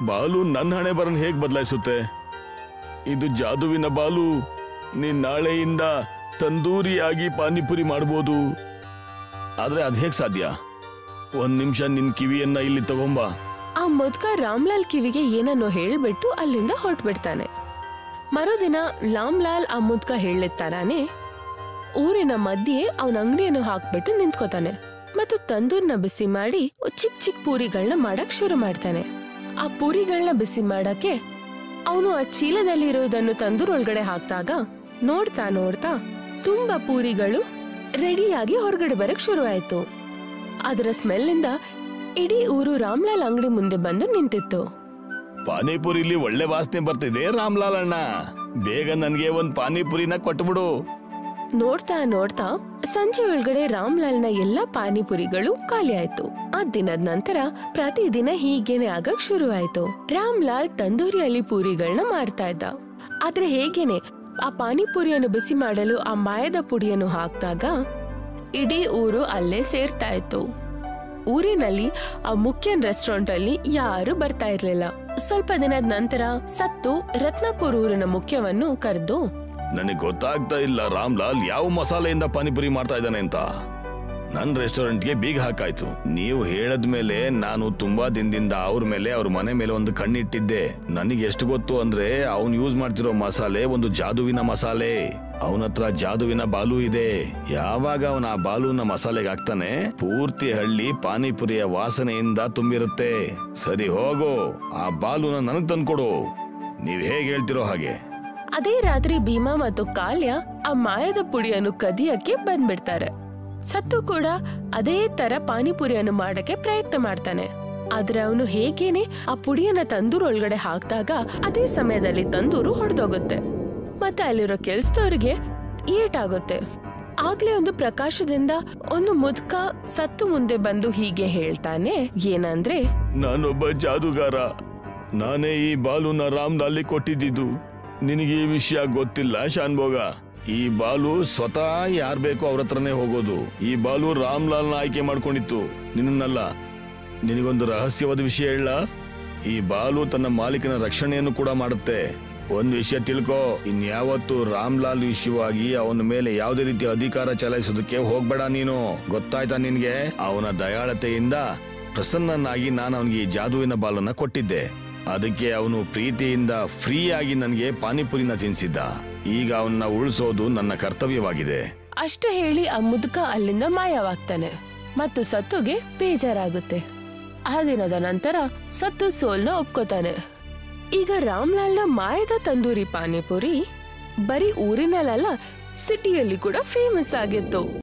ಬಾಲು ನನ್ನ ಹಣೆ ಬರನ್ ಹೇಗ್ ಬದಲಾಯಿಸುತ್ತೆ? ಇದು ಜಾದುವಿನ ಬಾಲು. ನೀನ್ ನಾಳೆಯಿಂದ ತಂದೂರಿಯಾಗಿ ಪಾನಿಪುರಿ ಮಾಡ್ಬೋದು. ಆದ್ರೆ ಅದ್ ಹೇಗ್ ಸಾಧ್ಯ? 1 ನಿಮಿಷ ನಿನ್ ಕಿವಿಯನ್ನ ಇಲ್ಲಿ ತಗೊಂಬ. ಆ ಮುದ್ಕ ರಾಮ್ಲಾಲ್ ಕಿವಿಗೆ ಏನನ್ನೋ ಹೇಳ್ಬಿಟ್ಟು ಅಲ್ಲಿಂದ ಹೊರಟ್ಬಿಡ್ತಾನೆ. ಮರುದಿನ ರಾಮ್ಲಾಲ್ ಆ ಮುದ್ಕ ಹೇಳಿರ್ತಾನೆ ಊರಿನ ಮಧ್ಯೆ ಅವನ ಅಂಗಡಿಯನ್ನು ಹಾಕ್ಬಿಟ್ಟು ನಿಂತ್ಕೋತಾನೆ ಮತ್ತು ತಂದೂರ್ನ ಬಿಸಿ ಮಾಡಿ ಚಿಕ್ಕ ಚಿಕ್ಕ ಪೂರಿಗಳನ್ನ ಮಾಡಕ್ ಶುರು ಮಾಡ್ತಾನೆ. ಆ ಪೂರಿಗಳನ್ನ ಬಿಸಿ ಮಾಡಕ್ಕೆ ಅವನು ಆ ಚೀಲದಲ್ಲಿರೋದನ್ನು ತಂದೂರ್ ಒಳಗಡೆ ಹಾಕ್ದಾಗ ನೋಡ್ತಾ ನೋಡ್ತಾ ತುಂಬಾ ಪೂರಿಗಳು ರೆಡಿಯಾಗಿ ಹೊರಗಡೆ ಬರಕ್ ಶುರು ಆಯ್ತು. ಅದರ ಸ್ಮೆಲ್ನಿಂದ ಇಡೀ ಊರು ರಾಮ್ಲಾಲ್ ಅಂಗಡಿ ಮುಂದೆ ಬಂದು ನಿಂತಿತ್ತು. ಪಾನಿಪುರಿಲಿ ಒಳ್ಳೆ ವಾಸನೆ ಬರ್ತಿದೆ ರಾಮ್ಲಾಲ್ ಅಣ್ಣ, ಬೇಗ ನನ್ಗೆ ಒಂದ್ ಪಾನಿಪುರಿನ ಕೊಟ್ಬಿಡು. ನೋಡ್ತಾ ನೋಡ್ತಾ ಸಂಜೆ ಒಳಗಡೆ ರಾಮ್ಲಾಲ್ನ ಎಲ್ಲಾ ಪಾನಿಪುರಿಗಳು ಖಾಲಿ ಆಯ್ತು. ಆ ದಿನದ ನಂತರ ಪ್ರತಿದಿನ ಹೀಗೇನೆ ಆಗಕ್ ಶುರು ಆಯ್ತು. ರಾಮ್ಲಾಲ್ ತಂದೂರಿಯಲ್ಲಿ ಪೂರಿಗಳನ್ನ ಮಾರ್ತಾ ಇದ್ದ. ಆದ್ರೆ ಹೇಗೇನೆ ಆ ಪಾನಿಪುರಿಯನ್ನು ಬಿಸಿ ಮಾಡಲು ಆ ಮಾಯದ ಪುಡಿಯನ್ನು ಹಾಕ್ದಾಗ ಇಡೀ ಊರು ಅಲ್ಲೇ ಸೇರ್ತಾ ಇತ್ತು. ಊರಿನಲ್ಲಿ ಆ ಮುಖ್ಯ ರೆಸ್ಟೋರೆಂಟ್ ಅಲ್ಲಿ ಯಾರು ಬರ್ತಾ ಇರ್ಲಿಲ್ಲ. ಸ್ವಲ್ಪ ದಿನದ ನಂತರ ಸತ್ತು ರತ್ನಪುರ್ ಊರಿನ ಮುಖ್ಯವನ್ನು ಕರೆದು, ನನಗೆ ಗೊತ್ತಾಗ್ತಾ ಇಲ್ಲ ರಾಮ್ಲಾಲ್ ಯಾವ ಮಸಾಲೆಯಿಂದ ಪಾನಿಪುರಿ ಮಾಡ್ತಾ ಇದ್ದಾನೆ ಅಂತ. ನನ್ ರೆಸ್ಟೋರೆಂಟ್ಗೆ ಬೀಗ ಹಾಕಾಯ್ತು. ನೀವು ಹೇಳದ್ಮೇಲೆ ನಾನು ತುಂಬಾ ದಿನದಿಂದ ಅವ್ರ ಮನೆ ಮೇಲೆ ಒಂದು ಕಣ್ಣಿಟ್ಟಿದ್ದೆ. ನನಗೆ ಎಷ್ಟು ಗೊತ್ತು ಅಂದ್ರೆ ಅವ್ನು ಯೂಸ್ ಮಾಡ್ತಿರೋ ಮಸಾಲೆ ಒಂದು ಜಾದುವಿನ ಮಸಾಲೆ. ಅವನತ್ರ ಜಾದುವಿನ ಬಾಲು ಇದೆ. ಯಾವಾಗ ಅವನ ಆ ಬಾಲುನ ಮಸಾಲೆಗೆ ಹಾಕ್ತಾನೆ, ಪೂರ್ತಿ ಹಳ್ಳಿ ಪಾನಿಪುರಿಯ ವಾಸನೆಯಿಂದ ತುಂಬಿರುತ್ತೆ. ಸರಿ ಹೋಗೋ, ಆ ಬಾಲುನ ನನಗ್ ತಂದ್ಕೊಡು. ನೀವ್ ಹೇಗ್ ಹೇಳ್ತಿರೋ ಹಾಗೆ. ಅದೇ ರಾತ್ರಿ ಭೀಮಾ ಮತ್ತು ಕಾಲ್ಯ ಆ ಮಾಯದ ಪುಡಿಯನ್ನು ಕದಿಯಕ್ಕೆ ಬಂದ್ಬಿಡ್ತಾರೆ. ಸತ್ತು ಕೂಡ ಅದೇ ತರ ಪಾನಿಪುರಿಯನ್ನು ಮಾಡಕ್ಕೆ ಪ್ರಯತ್ನ ಮಾಡ್ತಾನೆ. ಆದ್ರೆ ಅವನು ಹೇಗೇನೆ ಆ ಪುಡಿಯನ್ನ ತಂದೂರು ಒಳಗಡೆ ಹಾಕಿದಾಗ ಅದೇ ಸಮಯದಲ್ಲಿ ತಂದೂರು ಹೊಡೆದೋಗುತ್ತೆ ಮತ್ತೆ ಅಲ್ಲಿರೋ ಕೆಲ್ಸದವ್ರಿಗೆ ಏಟಾಗುತ್ತೆ. ಆಗ್ಲೇ ಒಂದು ಪ್ರಕಾಶದಿಂದ ಒಂದು ಮುದ್ಕ ಸತ್ತು ಮುಂದೆ ಬಂದು ಹೀಗೆ ಹೇಳ್ತಾನೆ, ಏನಂದ್ರೆ, ನಾನೊಬ್ಬ ಜಾದುಗಾರ. ನಾನೇ ಈ ಬಾಲುನ ರಾಮ್ಲಾಲ್ ಕೊಟ್ಟಿದ್ದು. ನಿನಗೆ ಈ ವಿಷಯ ಗೊತ್ತಿಲ್ಲ ಶಾನ್ಭೋಗ. ಈ ಬಾಲು ಸ್ವತಃ ಯಾರ್ ಬೇಕೋ ಅವ್ರ ಹತ್ರನೇ ಹೋಗೋದು. ಈ ಬಾಲು ರಾಮ್ಲಾಲ್ನ ಆಯ್ಕೆ ಮಾಡ್ಕೊಂಡಿತ್ತು, ನಿನ್ನಲ್ಲ. ನಿನಗೊಂದು ರಹಸ್ಯವಾದ ವಿಷಯ ಹೇಳ. ಈ ಬಾಲು ತನ್ನ ಮಾಲೀಕನ ರಕ್ಷಣೆಯನ್ನು ಕೂಡ ಮಾಡುತ್ತೆ. ಒಂದ್ ವಿಷಯ ತಿಳ್ಕೋ, ಇನ್ಯಾವತ್ತು ರಾಮ್ಲಾಲ್ ವಿಷಯವಾಗಿ ಅವನ ಮೇಲೆ ಯಾವುದೇ ರೀತಿಯ ಅಧಿಕಾರ ಚಲಾಯಿಸೋದಕ್ಕೆ ಹೋಗ್ಬೇಡ ನೀನು. ಗೊತ್ತಾಯ್ತಾ ನಿನ್ಗೆ? ಅವನ ದಯಾಳತೆಯಿಂದ ಪ್ರಸನ್ನನಾಗಿ ನಾನು ಅವನಿಗೆ ಈ ಜಾದುವಿನ ಬಾಲನ್ನ ಕೊಟ್ಟಿದ್ದೆ. ಅದಕ್ಕೆ ಅವನು ಪ್ರೀತಿಯಿಂದ ಫ್ರೀ ಆಗಿ ನನಗೆ ಪಾನಿಪುರಿನ ತಿನ್ಸಿದ್ದ. ಈಗ ಅವನ್ನ ಉಳಿಸೋದು ನನ್ನ ಕರ್ತವ್ಯವಾಗಿದೆ. ಅಷ್ಟು ಹೇಳಿ ಆ ಮುದುಕ ಅಲ್ಲಿಂದ ಮಾಯವಾಗ್ತಾನೆ ಮತ್ತು ಸತ್ತುಗೆ ಬೇಜಾರಾಗುತ್ತೆ. ಆ ದಿನದ ನಂತರ ಸತ್ತು ಸೋಲ್ನ ಒಪ್ಕೋತಾನೆ. ಈಗ ರಾಮ್ಲಾಲ್ನ ಮಾಯದ ತಂದೂರಿ ಪಾನಿಪುರಿ ಬರೀ ಊರಿನಲ್ಲ, ಸಿಟಿಯಲ್ಲಿ ಕೂಡ ಫೇಮಸ್ ಆಗಿತ್ತು.